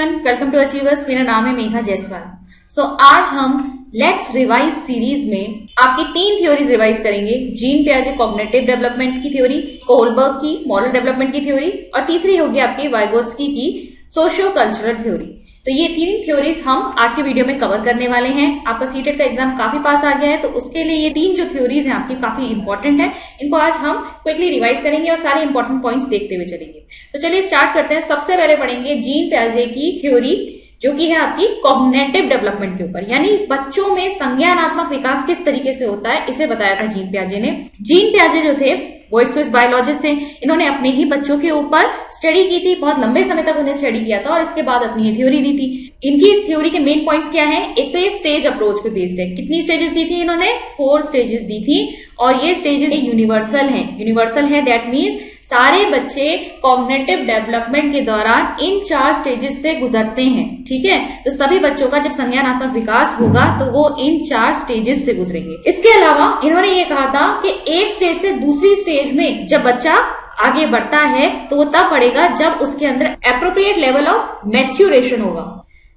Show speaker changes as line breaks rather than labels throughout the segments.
Everyone, welcome to achievers. मेरा नाम है मेघा जायसवाल। आज हम लेट्स रिवाइज सीरीज में आपकी 3 थ्योरीज रिवाइज करेंगे। जीन पियाजे कॉग्निटिव डेवलपमेंट की थ्योरी, कोहलबर्ग की मॉरल डेवलपमेंट की थ्योरी और तीसरी होगी आपकी वाइगोत्स्की की सोशियो कल्चरल थ्योरी। तो ये 3 थ्योरीज हम आज के वीडियो में कवर करने वाले हैं। आपका सीटेट का एग्जाम काफी पास आ गया है, तो उसके लिए ये 3 जो थ्योरीज हैं आपकी काफी इंपॉर्टेंट है। इनको आज हम क्विकली रिवाइज करेंगे और सारे इंपॉर्टेंट पॉइंट्स देखते हुए चलेंगे। तो चलिए स्टार्ट करते हैं। सबसे पहले पढ़ेंगे जीन पियाजे की थ्योरी, जो कि है आपकी कॉग्निटिव डेवलपमेंट के ऊपर, यानी बच्चों में संज्ञानात्मक विकास किस तरीके से होता है, इसे बताया था जीन पियाजे ने। जीन पियाजे जो थे वो एक स्विस बायोलॉजिस्ट थे। इन्होंने अपने ही बच्चों के ऊपर स्टडी की थी, बहुत लंबे समय तक उन्हें स्टडी किया था और इसके बाद अपनी ये थ्योरी दी थी। इनकी इस थ्योरी के मेन पॉइंट्स क्या हैं? एक तो ये स्टेज अप्रोच पे बेस्ड है। कितनी स्टेजेस दी थी इन्होंने? 4 स्टेजेस दी थी और ये स्टेजेस यूनिवर्सल हैं। यूनिवर्सल है दैट मीन्स सारे बच्चे कॉग्निटिव डेवलपमेंट के दौरान इन 4 स्टेजेस से गुजरते हैं। ठीक है, तो सभी बच्चों का जब संज्ञानात्मक विकास होगा तो वो इन 4 स्टेजेस से गुजरेंगे। इसके अलावा इन्होंने ये कहा था कि एक स्टेज से दूसरी स्टेज में जब बच्चा आगे बढ़ता है तो वो तब बढ़ेगा जब उसके अंदर एप्रोप्रिएट लेवल ऑफ मैच्योरेशन होगा।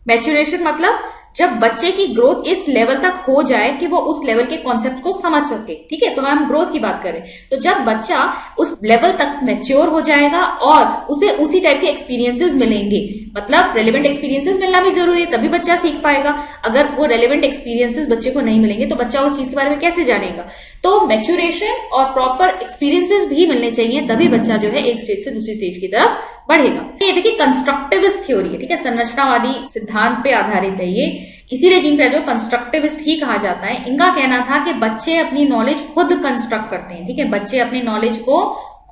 मैच्योरेशन मतलब जब बच्चे की ग्रोथ इस लेवल तक हो जाए कि वो उस लेवल के कॉन्सेप्ट को समझ सके। ठीक है, तो हम ग्रोथ की बात करें तो जब बच्चा उस लेवल तक मैच्योर हो जाएगा और उसे उसी टाइप के एक्सपीरियंसेस मिलेंगे, मतलब रेलेवेंट एक्सपीरियंसेस मिलना भी जरूरी है, तभी बच्चा सीख पाएगा। अगर वो रेलेवेंट एक्सपीरियंसेस बच्चे को नहीं मिलेंगे तो बच्चा उस चीज के बारे में कैसे जानेगा? तो मैच्योरेशन और प्रॉपर एक्सपीरियंसेस भी मिलने चाहिए, तभी बच्चा जो है एक स्टेज से दूसरी स्टेज की तरफ बढ़ेगा। ये देखिए कंस्ट्रक्टिविस्ट थ्योरी है। ठीक है, संरचनावादी सिद्धांत पे आधारित है ये, इसीलिए जिन पियाजे को कंस्ट्रक्टिविस्ट ही कहा जाता है। इनका कहना था कि बच्चे अपनी नॉलेज खुद कंस्ट्रक्ट करते हैं। ठीक है, बच्चे अपनी नॉलेज को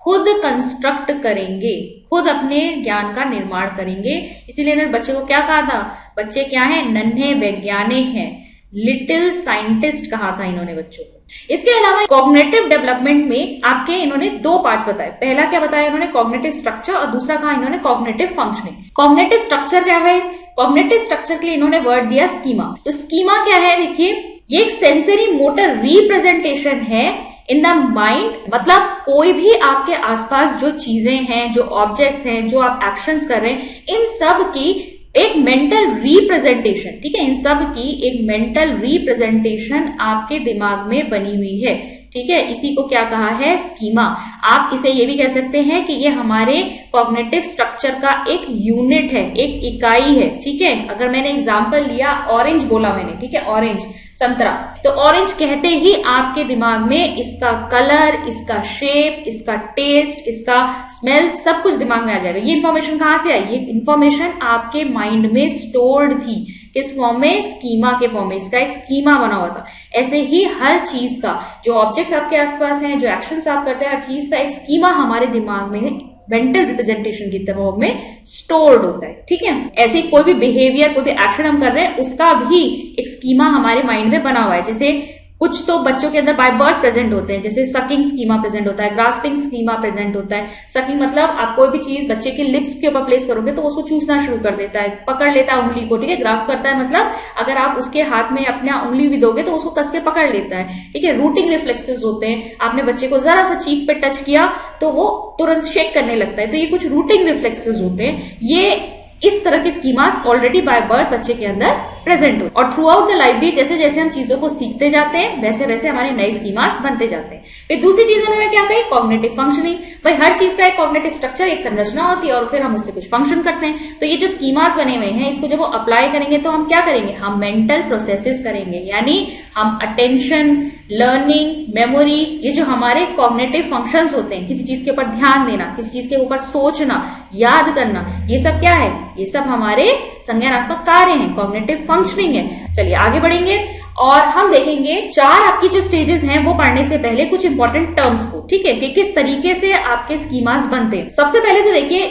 खुद कंस्ट्रक्ट करेंगे, खुद अपने ज्ञान का निर्माण करेंगे। इसीलिए इन्होंने बच्चे को क्या कहा था? बच्चे क्या है? नन्हे वैज्ञानिक हैं, लिटिल साइंटिस्ट कहा था इन्होंने बच्चों को। इसके अलावा कॉग्निटिव डेवलपमेंट में आपके इन्होंने 2 पार्ट्स बताए। पहला क्या बताया इन्होंने? कॉग्निटिव स्ट्रक्चर, और दूसरा कहा इन्होंने कॉग्निटिव फंक्शनिंग। कॉग्निटिव स्ट्रक्चर क्या है? कॉग्निटिव स्ट्रक्चर के लिए इन्होंने वर्ड दिया स्कीमा। तो स्कीमा क्या है? देखिए, ये एक सेंसरी मोटर रिप्रेजेंटेशन है इन द माइंड। मतलब कोई भी आपके आसपास जो चीजें हैं, जो ऑब्जेक्ट्स हैं, जो आप एक्शंस कर रहे हैं, इन सब की एक मेंटल रिप्रेजेंटेशन। ठीक है, इन सब की एक मेंटल रिप्रेजेंटेशन आपके दिमाग में बनी हुई है। ठीक है, इसी को क्या कहा है? स्कीमा। आप इसे ये भी कह सकते हैं कि ये हमारे कॉग्निटिव स्ट्रक्चर का एक यूनिट है, एक इकाई है। ठीक है, अगर मैंने एग्जांपल लिया, ऑरेंज बोला मैंने, ठीक है, ऑरेंज संतरा, तो ऑरेंज कहते ही आपके दिमाग में इसका कलर, इसका शेप, इसका टेस्ट, इसका स्मेल, सब कुछ दिमाग में आ जाएगा। ये इन्फॉर्मेशन कहाँ से आई? ये इन्फॉर्मेशन आपके माइंड में स्टोर्ड थी। किस फॉर्म में? स्कीमा के फॉर्म में। इसका एक स्कीमा बना हुआ था। ऐसे ही हर चीज का, जो ऑब्जेक्ट्स आपके आसपास हैं, जो एक्शंस आप करते हैं, हर चीज का एक स्कीमा हमारे दिमाग में मेंटल रिप्रेजेंटेशन की तरह में स्टोर्ड होता है। ठीक है, ऐसे कोई भी बिहेवियर, कोई भी एक्शन हम कर रहे हैं, उसका भी एक स्कीमा हमारे माइंड में बना हुआ है। जैसे कुछ तो बच्चों के अंदर बाय बर्थ प्रेजेंट होते हैं, जैसे सकिंग स्कीमा प्रेजेंट होता है, ग्रास्पिंग स्कीमा प्रेजेंट होता है। सकिंग मतलब आप कोई भी चीज बच्चे के लिप्स के ऊपर प्लेस करोगे तो उसको चूसना शुरू कर देता है, पकड़ लेता है उंगली को। ठीक है, ग्रास्प करता है मतलब अगर आप उसके हाथ में अपना उंगली भी दोगे तो उसको कस के पकड़ लेता है। ठीक है, रूटिंग रिफ्लेक्सेस होते हैं। आपने बच्चे को जरा सा चीक पे टच किया तो वो तुरंत शेक करने लगता है, तो ये कुछ रूटिंग रिफ्लेक्सेस होते हैं। ये इस तरह के स्कीमास ऑलरेडी बाय बर्थ बच्चे के अंदर प्रेजेंट हो, और थ्रू आउट द लाइफ भी जैसे जैसे हम चीजों को सीखते जाते हैं वैसे वैसे हमारे नए स्कीमास बनते जाते हैं। फिर दूसरी चीज उन्होंने क्या कही? Cognitive functioning. भाई हर चीज का एक कॉग्निटिव स्ट्रक्चर, एक संरचना होती है और फिर हम उससे कुछ फंक्शन करते हैं। तो ये जो स्कीमास बने हुए हैं, इसको जब वो अप्लाई करेंगे तो हम क्या करेंगे? हम मेंटल प्रोसेसेस करेंगे, यानी हम अटेंशन, लर्निंग, मेमोरी, ये जो हमारे कॉग्निटिव फंक्शंस होते हैं, किसी चीज के ऊपर ध्यान देना, किसी चीज के ऊपर सोचना, याद करना, ये सब क्या है? ये सब हमारे संज्ञानात्मक कार्य हैं, कॉग्निटिव फंक्शनिंग है। चलिए आगे बढ़ेंगे और हम देखेंगे 4 आपकी जो स्टेजेस हैं वो पढ़ने से पहले कुछ इंपॉर्टेंट टर्म्स को। ठीक है, कि किस तरीके से आपके स्कीमास बनते हैं। सबसे पहले तो देखिए,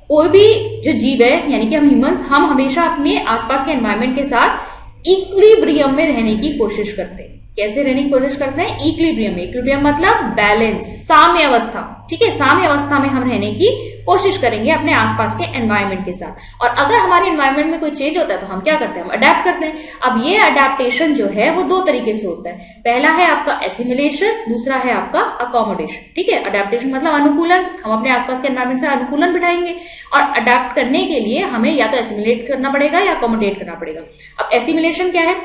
कोई भी जो जीव है, यानी कि हम ह्यूमंस, हम हमेशा अपने आसपास के एनवायरमेंट के साथ इक्विलिब्रियम में रहने की कोशिश करते हैं। कैसे रहने की कोशिश करते हैं? इक्विलिब्रियम में। इक्विलिब्रियम मतलब बैलेंस, साम्य अवस्था, ठीक है, साम्य अवस्था में हम रहने की कोशिश करेंगे अपने आसपास के एनवायरनमेंट के साथ। और अगर हमारे एनवायरनमेंट में कोई चेंज होता है तो हम क्या करते हैं? हम अडेप्ट करते हैं। अब ये अडेप्टेशन जो है वो दो तरीके से होता है। पहला है आपका एसिमिलेशन, दूसरा है आपका अकोमोडेशन, ठीक है। अडेप्टेशन मतलब अनुकूलन, हम अपने आसपास के एनवायरनमेंट से अनुकूलन बिठाएंगे, और अडेप्ट करने के लिए हमें या तो एसिमिलेट करना पड़ेगा या अकोमोडेट करना पड़ेगा। अब एसिमिलेशन क्या है?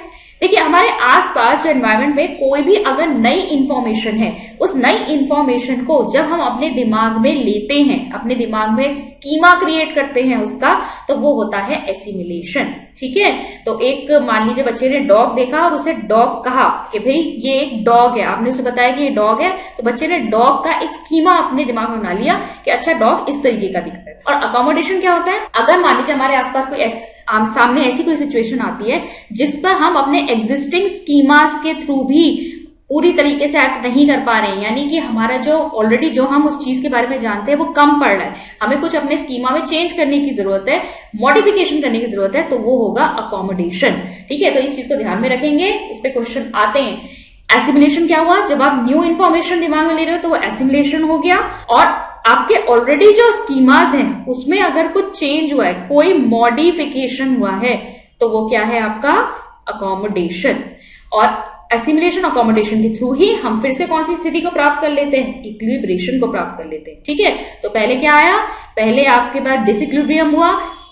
देखिए, हमारे आसपास जो एनवायरनमेंट में कोई भी अगर नई इंफॉर्मेशन है, उस नई इंफॉर्मेशन को जब हम अपने दिमाग में लेते हैं, अपने दिमाग में स्कीमा क्रिएट करते हैं उसका, तो वो होता है एसिमिलेशन, ठीक है। तो एक मान लीजिए बच्चे ने डॉग देखा और उसे डॉग कहा कि भाई ये एक डॉग है, आपने उसे बताया कि ये डॉग है, तो बच्चे ने डॉग का एक स्कीमा अपने दिमाग में बना लिया कि अच्छा डॉग इस तरीके का दिखता है। और अकोमोडेशन क्या होता है? अगर मान लीजिए हमारे आसपास कोई सामने ऐसी कोई सिचुएशन आती है जिस पर हम अपने एग्जिस्टिंग स्कीमास के थ्रू भी पूरी तरीके से एक्ट नहीं कर पा रहे हैं, यानी कि हमारा जो ऑलरेडी जो हम उस चीज के बारे में जानते हैं वो कम पड़ रहा है, हमें कुछ अपने स्कीमा में चेंज करने की जरूरत है, मॉडिफिकेशन करने की जरूरत है, तो वो होगा अकोमोडेशन, ठीक है। तो इस चीज को ध्यान में रखेंगे, इस पे क्वेश्चन आते हैं। एसिमिलेशन क्या हुआ? जब आप न्यू इन्फॉर्मेशन दिमाग में ले रहे हो तो वो एसिमिलेशन हो गया, और आपके ऑलरेडी जो स्कीमाज हैं उसमें अगर कुछ चेंज हुआ है, कोई मॉडिफिकेशन हुआ है, तो वो क्या है? आपका अकोमोडेशन। और एसिमिलेशन अकोमोडेशन के थ्रू ही हम फिर से कौन सी स्थिति को प्राप्त कर लेते हैं? इक्विलिब्रेशन को प्राप्त कर लेते हैं, ठीक है। तो पहले क्या आया? पहले आपके पास डिसइक्विलिब्रियम हुआ,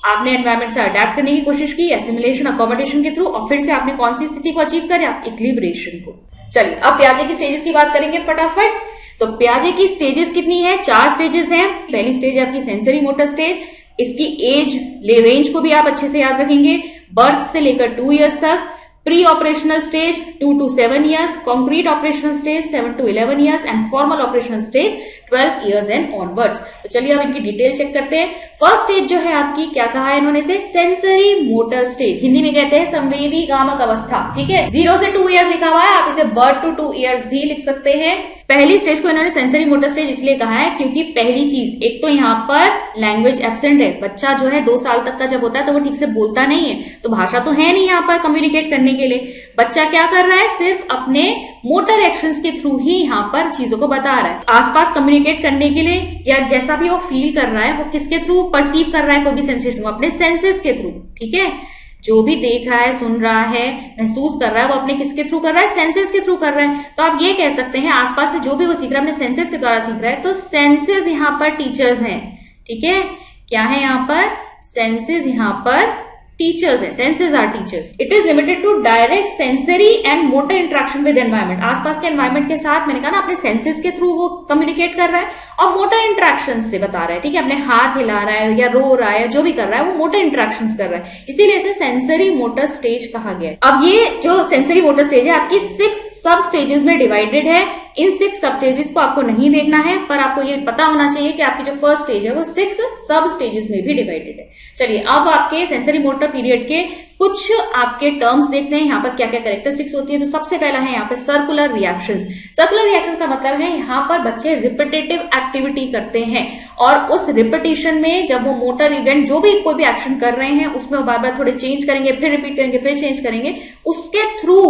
आपने एनवायरनमेंट से अडेप्ट करने की कोशिश की एसिमिलेशन अकोमोडेशन के थ्रू, और फिर से आपने कौन सी स्थिति को अचीव कर? इक्विलिब्रेशन को। चलिए अब पियाजे की स्टेजेस की बात करेंगे फटाफट। तो पियाजे की स्टेजेस कितनी है? 4 स्टेजेस हैं। पहली स्टेज है आपकी सेंसरी मोटर स्टेज, इसकी एज रेंज को भी आप अच्छे से याद रखेंगे, बर्थ से लेकर 2 इयर्स तक। Pre operational stage 2 to 7 years, concrete operational stage 7 to 11 years and formal operational stage 12 years and onwards. तो चलिए अब इनकी डिटेल चेक करते हैं। फर्स्ट स्टेज जो है आपकी, क्या कहा है इन्होंने से? सेंसरी मोटर स्टेज, हिंदी में कहते हैं संवेदी गामक अवस्था, ठीक है। 0 से 2 years लिखा हुआ है, आप इसे बर्थ टू 2 years भी लिख सकते हैं। पहली स्टेज को इन्होंने सेंसरी मोटर स्टेज इसलिए कहा है क्योंकि पहली चीज, एक तो यहाँ पर लैंग्वेज एब्सेंट है, बच्चा जो है 2 साल तक का जब होता है तो वो ठीक से बोलता नहीं है, तो भाषा तो है नहीं यहाँ पर कम्युनिकेट करने के लिए। बच्चा क्या कर रहा है? सिर्फ अपने मोटर एक्शंस के थ्रू ही यहाँ पर चीजों को बता रहा है। आसपास कम्युनिकेट करने के लिए या जैसा भी वो फील कर रहा है वो किसके थ्रू परसीव कर रहा है? कोई भी सेंसेशन, अपने सेंसेस के थ्रू, ठीक है। जो भी देख रहा है, सुन रहा है, महसूस कर रहा है, वो अपने किसके थ्रू कर रहा है? सेंसेस के थ्रू कर रहा है। तो आप ये कह सकते हैं आसपास से जो भी वो सीख रहा है अपने सेंसेस के द्वारा सीख रहा है। तो सेंसेस यहाँ पर टीचर्स हैं, ठीक है। क्या है यहाँ पर? सेंसेस यहाँ पर टीचर्स है, senses are teachers. It is limited to direct sensory and motor interaction with environment. आसपास के एनवायरमेंट के साथ, मैंने कहा ना, अपने सेंसेस के थ्रू वो कम्युनिकेट कर रहा है और मोटर इंटरेक्शन से बता रहा है, ठीक है। अपने हाथ हिला रहा है या रो रहा है, जो भी कर रहा है वो मोटर इंटरेक्शन कर रहा है, इसीलिए इसे सेंसरी मोटर स्टेज कहा गया है। अब ये जो सेंसरी मोटर स्टेज है आपकी 6 सब स्टेजेस में डिवाइडेड है। इन 6 सब स्टेजेस को आपको नहीं देखना है, पर आपको ये पता होना चाहिए कि आपकी जो फर्स्ट स्टेज है वो 6 सब स्टेजेस में भी डिवाइडेड है। चलिए अब आपके सेंसरी मोटर पीरियड के कुछ आपके टर्म्स देखते हैं, यहाँ पर क्या क्या कैरेक्टरिस्टिक्स होती है। तो सबसे पहला है यहाँ पे सर्कुलर रिएक्शंस। सर्कुलर रिएक्शंस का मतलब है यहाँ पर बच्चे रिपीटेटिव एक्टिविटी करते हैं, और उस रिपीटिशन में जब वो मोटर इवेंट जो भी कोई भी एक्शन कर रहे हैं उसमें वो बार बार थोड़े चेंज करेंगे, फिर रिपीट करेंगे, फिर चेंज करेंगे, उसके थ्रू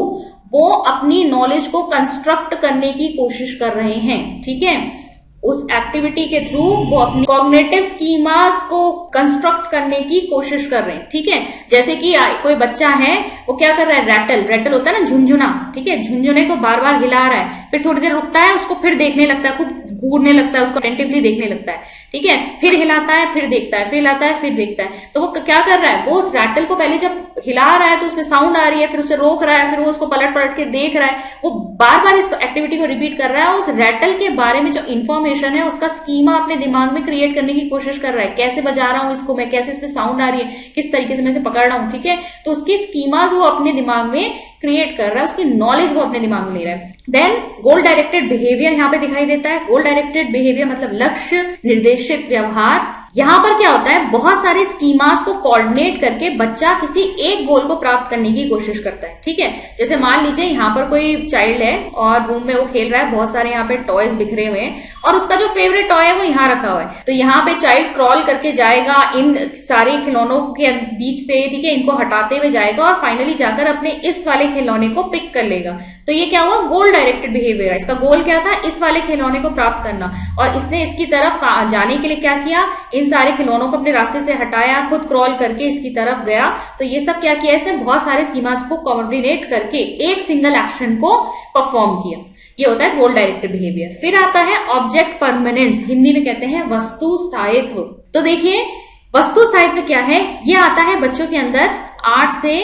वो अपनी नॉलेज को कंस्ट्रक्ट करने की कोशिश कर रहे हैं, ठीक है। उस एक्टिविटी के थ्रू वो अपने कॉग्निटिव स्कीमास को कंस्ट्रक्ट करने की कोशिश कर रहे हैं, ठीक है। जैसे कि कोई बच्चा है, वो क्या कर रहा है? रैटल होता है ना, झुंझुना, ठीक है। झुंझुने को बार बार हिला रहा है, फिर थोड़ी देर रुकता है, उसको फिर देखने लगता है, खूब घूरने लगता है, उसको अटेंटिवली देखने लगता है, ठीक है। फिर हिलाता है, फिर देखता है, फिर हिलाता है, फिर देखता है। तो वो क्या कर रहा है? वो उस रैटल को पहले जब हिला रहा है तो उसमें साउंड आ रही है, फिर उसे रोक रहा है, फिर वो उसको पलट पलट के देख रहा है, वो बार बार इस एक्टिविटी को रिपीट कर रहा है। उस रैटल के बारे में जो इंफॉर्मेशन है उसका स्कीमा अपने दिमाग में क्रिएट करने की कोशिश कर रहा है। कैसे बजा रहा हूं इसको मैं, कैसे इसमें साउंड आ रही है, किस तरीके से मैं इसे पकड़ रहा हूं, ठीक है। तो उसकी स्कीमास वो अपने दिमाग में क्रिएट कर रहा है, उसकी नॉलेज वो अपने दिमाग में ले रहा है। देन गोल डायरेक्टेड बिहेवियर यहाँ पे दिखाई देता है। गोल डायरेक्टेड बिहेवियर मतलब लक्ष्य निर्देशित व्यवहार। यहाँ पर क्या होता है? बहुत सारे स्कीमास को कोऑर्डिनेट करके बच्चा किसी एक गोल को प्राप्त करने की कोशिश करता है, ठीक है। जैसे मान लीजिए यहाँ पर कोई चाइल्ड है और रूम में वो खेल रहा है, बहुत सारे यहाँ पे टॉयज बिखरे हुए हैं और उसका जो फेवरेट टॉय है वो यहाँ रखा हुआ है। तो यहाँ पे चाइल्ड क्रॉल करके जाएगा इन सारे खिलौनों के बीच से, ठीक है, इनको हटाते हुए जाएगा और फाइनली जाकर अपने इस वाले खिलौने को पिक कर लेगा। तो ये क्या हुआ, गोल डायरेक्टेड बिहेवियर। इसका गोल क्या था, इस वाले खिलौने को प्राप्त करना, और इसने इसकी तरफ जाने के लिए क्या किया, इन सारे खिलौनों को अपने रास्ते से हटाया, खुद क्रॉल करके इसकी तरफ गया। तो ये सब क्या किया, इसने बहुत सारे स्कीमास को कोऑर्डिनेट करके एक सिंगल एक्शन को परफॉर्म किया। ये होता है गोल डायरेक्टेड बिहेवियर। फिर आता है ऑब्जेक्ट परमानेंस, हिंदी में कहते हैं वस्तु स्थायित्व। तो देखिए वस्तु स्थायित्व क्या है, ये आता है बच्चों के अंदर 8 से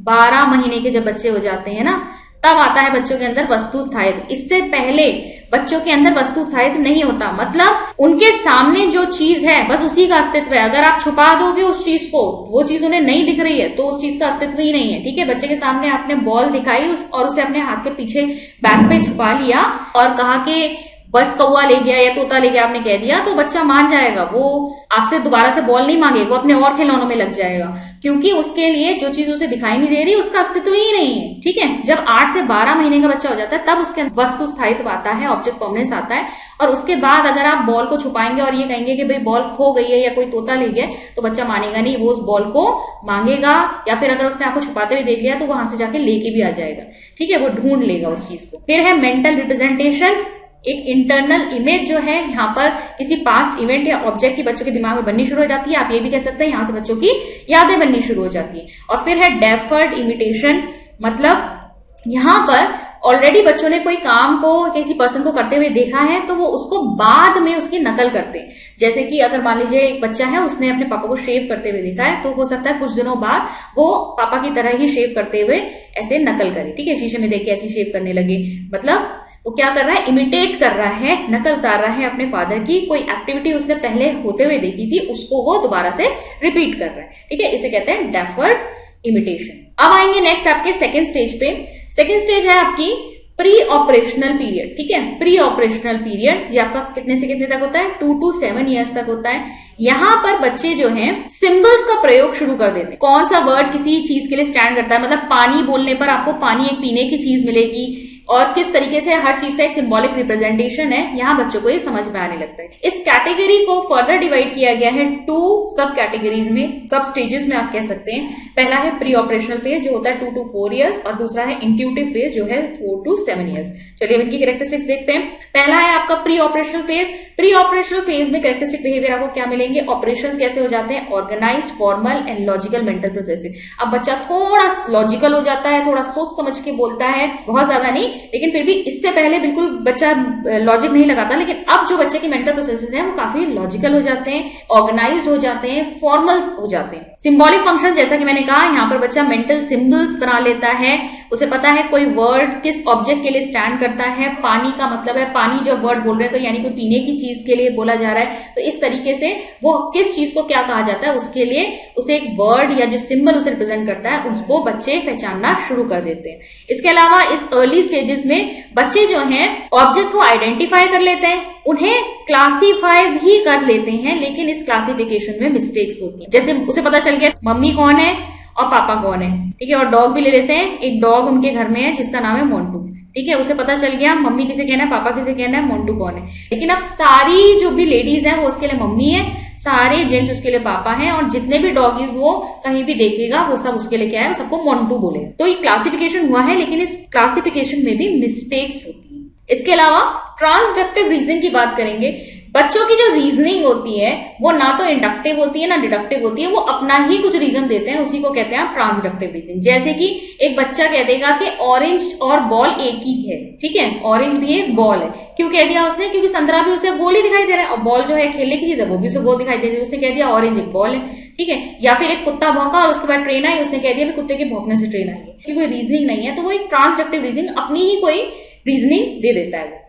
12 महीने के जब बच्चे हो जाते हैं ना, तब आता है बच्चों के अंदर वस्तु स्थायित्व। इससे पहले बच्चों के अंदर वस्तु स्थायित्व नहीं होता, मतलब उनके सामने जो चीज है बस उसी का अस्तित्व है। अगर आप छुपा दोगे उस चीज को, वो चीज उन्हें नहीं दिख रही है, तो उस चीज का अस्तित्व ही नहीं है। ठीक है, बच्चे के सामने आपने बॉल दिखाई और उसे अपने हाथ के पीछे बैक पे छुपा लिया और कहा कि बस कौवा ले गया या तोता ले गया, आपने कह दिया, तो बच्चा मान जाएगा, वो आपसे दोबारा से बॉल नहीं मांगेगा, वो अपने और खिलौनों में लग जाएगा, क्योंकि उसके लिए जो चीज उसे दिखाई नहीं दे रही उसका अस्तित्व ही नहीं है। ठीक है, जब 8 से 12 महीने का बच्चा हो जाता है तब उसके वस्तु स्थायित्व आता है, ऑब्जेक्ट परमानेंस आता है। और उसके बाद अगर आप बॉल को छुपाएंगे और ये कहेंगे कि भाई बॉल खो गई है या कोई तोता ले गया, तो बच्चा मानेगा नहीं, वो उस बॉल को मांगेगा, या फिर अगर उसने आपको छुपाते हुए देख लिया तो वहां से जाके लेके भी आ जाएगा। ठीक है, वो ढूंढ लेगा उस चीज को। फिर है मेंटल रिप्रेजेंटेशन, एक इंटरनल इमेज जो है यहाँ पर किसी पास्ट इवेंट या ऑब्जेक्ट की बच्चों के दिमाग में बननी शुरू हो जाती है। आप ये भी कह सकते हैं यहाँ से बच्चों की यादें बननी शुरू हो जाती है। और फिर है डेफर्ड इमिटेशन, मतलब यहाँ पर ऑलरेडी बच्चों ने कोई काम को किसी पर्सन को करते हुए देखा है तो वो उसको बाद में उसकी नकल करते हैं। जैसे कि अगर मान लीजिए एक बच्चा है, उसने अपने पापा को शेव करते हुए देखा है, तो हो सकता है कुछ दिनों बाद वो पापा की तरह ही शेव करते हुए ऐसे नकल करे। ठीक है, शीशे में देख के ऐसी शेव करने लगे, मतलब वो क्या कर रहा है, इमिटेट कर रहा है, नकल उतार रहा है अपने फादर की। कोई एक्टिविटी उसने पहले होते हुए देखी थी उसको वो दोबारा से रिपीट कर रहा है। ठीक है, इसे कहते हैं डेफर्ड इमिटेशन। अब आएंगे नेक्स्ट आपके सेकेंड स्टेज पे। सेकेंड स्टेज है आपकी प्री ऑपरेशनल पीरियड। ठीक है, प्री ऑपरेशनल पीरियड ये आपका कितने से कितने तक होता है, 2 to 7 ईयर्स तक होता है। यहाँ पर बच्चे जो हैं सिंबल्स का प्रयोग शुरू कर देते हैं। कौन सा वर्ड किसी चीज के लिए स्टैंड करता है, मतलब पानी बोलने पर आपको पानी एक पीने की चीज मिलेगी, और किस तरीके से हर चीज का एक सिंबॉलिक रिप्रेजेंटेशन है, यहाँ बच्चों को ये समझ में आने लगता है। इस कैटेगरी को फर्दर डिवाइड किया गया है 2 सब कैटेगरीज में, सब स्टेजेस में आप कह सकते हैं। पहला है प्री ऑपरेशनल फेज जो होता है 2 to 4 ईयर्स, और दूसरा है इंट्यूटिव फेज जो है 4 to 7 ईयर्स। चलिए इनकी कैरेक्टरिस्टिक्स देखते हैं। पहला है आपका pre operational phase. Pre operational phase में कैरेक्टरिस्टिक बिहेवियर आपको क्या मिलेंगे, ऑपरेशंस कैसे हो जाते हैं, organised, formal and logical mental processing. अब बच्चा थोड़ा लॉजिकल हो जाता है, थोड़ा सोच समझ के बोलता है, बहुत ज्यादा नहीं, लेकिन फिर भी इससे पहले बिल्कुल बच्चा लॉजिक नहीं लगाता, लेकिन अब जो बच्चे की मेंटल प्रोसेसेस हैं वो काफी लॉजिकल हो जाते हैं, ऑर्गेनाइज्ड हो जाते हैं, फॉर्मल हो जाते हैं। सिंबॉलिक फंक्शन जैसा कि मैंने कहा, यहाँ पर बच्चा मेंटल सिंबल्स बना लेता है, उसे पता है कोई वर्ड किस ऑब्जेक्ट के लिए स्टैंड करता है। पानी का मतलब है, पानी जो वर्ड बोल रहे हैं तो यानी कोई पीने की चीज के लिए बोला जा रहा है, तो इस तरीके से वो किस चीज को क्या कहा जाता है उसके लिए उसे एक वर्ड या जो सिंबल उसे रिप्रेजेंट करता है उसको बच्चे पहचानना शुरू कर देते हैं। इसके अलावा इस अर्ली स्टेजेस में बच्चे जो हैं ऑब्जेक्ट्स को आइडेंटिफाई कर लेते हैं, उन्हें क्लासीफाई भी कर लेते हैं, लेकिन इस क्लासिफिकेशन में मिस्टेक्स होती हैं। जैसे उसे पता चल गया मम्मी कौन है और पापा कौन है, ठीक है, और डॉग भी ले लेते हैं। एक डॉग उनके घर में है जिसका नाम है मोंटू, ठीक है, उसे पता चल गया मम्मी किसे कहना है, पापा किसे कहना है, मोंटू कौन है। लेकिन अब सारी जो भी लेडीज हैं वो उसके लिए मम्मी है, सारे जेंट्स उसके लिए पापा हैं, और जितने भी डॉगीज वो कहीं भी देखेगा वो सब उसके लिए क्या है, वो सबको मोंटू बोले। तो ये क्लासिफिकेशन हुआ है, लेकिन इस क्लासिफिकेशन में भी मिस्टेक्स होती है। इसके अलावा ट्रांसडक्टिव रीजनिंग की बात करेंगे। बच्चों की जो रीजनिंग होती है वो ना तो इंडक्टिव होती है ना डिडक्टिव होती है, वो अपना ही कुछ रीजन देते हैं, उसी को कहते हैं ट्रांसडक्टिव रीजनिंग। जैसे कि एक बच्चा कह देगा कि ऑरेंज और बॉल एक ही है, ठीक है, ऑरेंज भी एक बॉल है। क्यों कह दिया उसने, क्योंकि संतरा भी उसे गोल ही दिखाई दे रहा है, और बॉल जो है खेलने की चीज है वो भी उसे गोल दिखाई दे रही है, उसने कह दिया ऑरेंज एक बॉल है, ठीक है। या फिर एक कुत्ता भौंका और उसके बाद ट्रेन आई, उसने कह दिया कुत्ते के भौंकने से ट्रेन आई है, क्योंकि कोई रीजनिंग नहीं है, तो वो एक ट्रांसडक्टिव रीजनिंग अपनी ही कोई रीजनिंग दे देता है।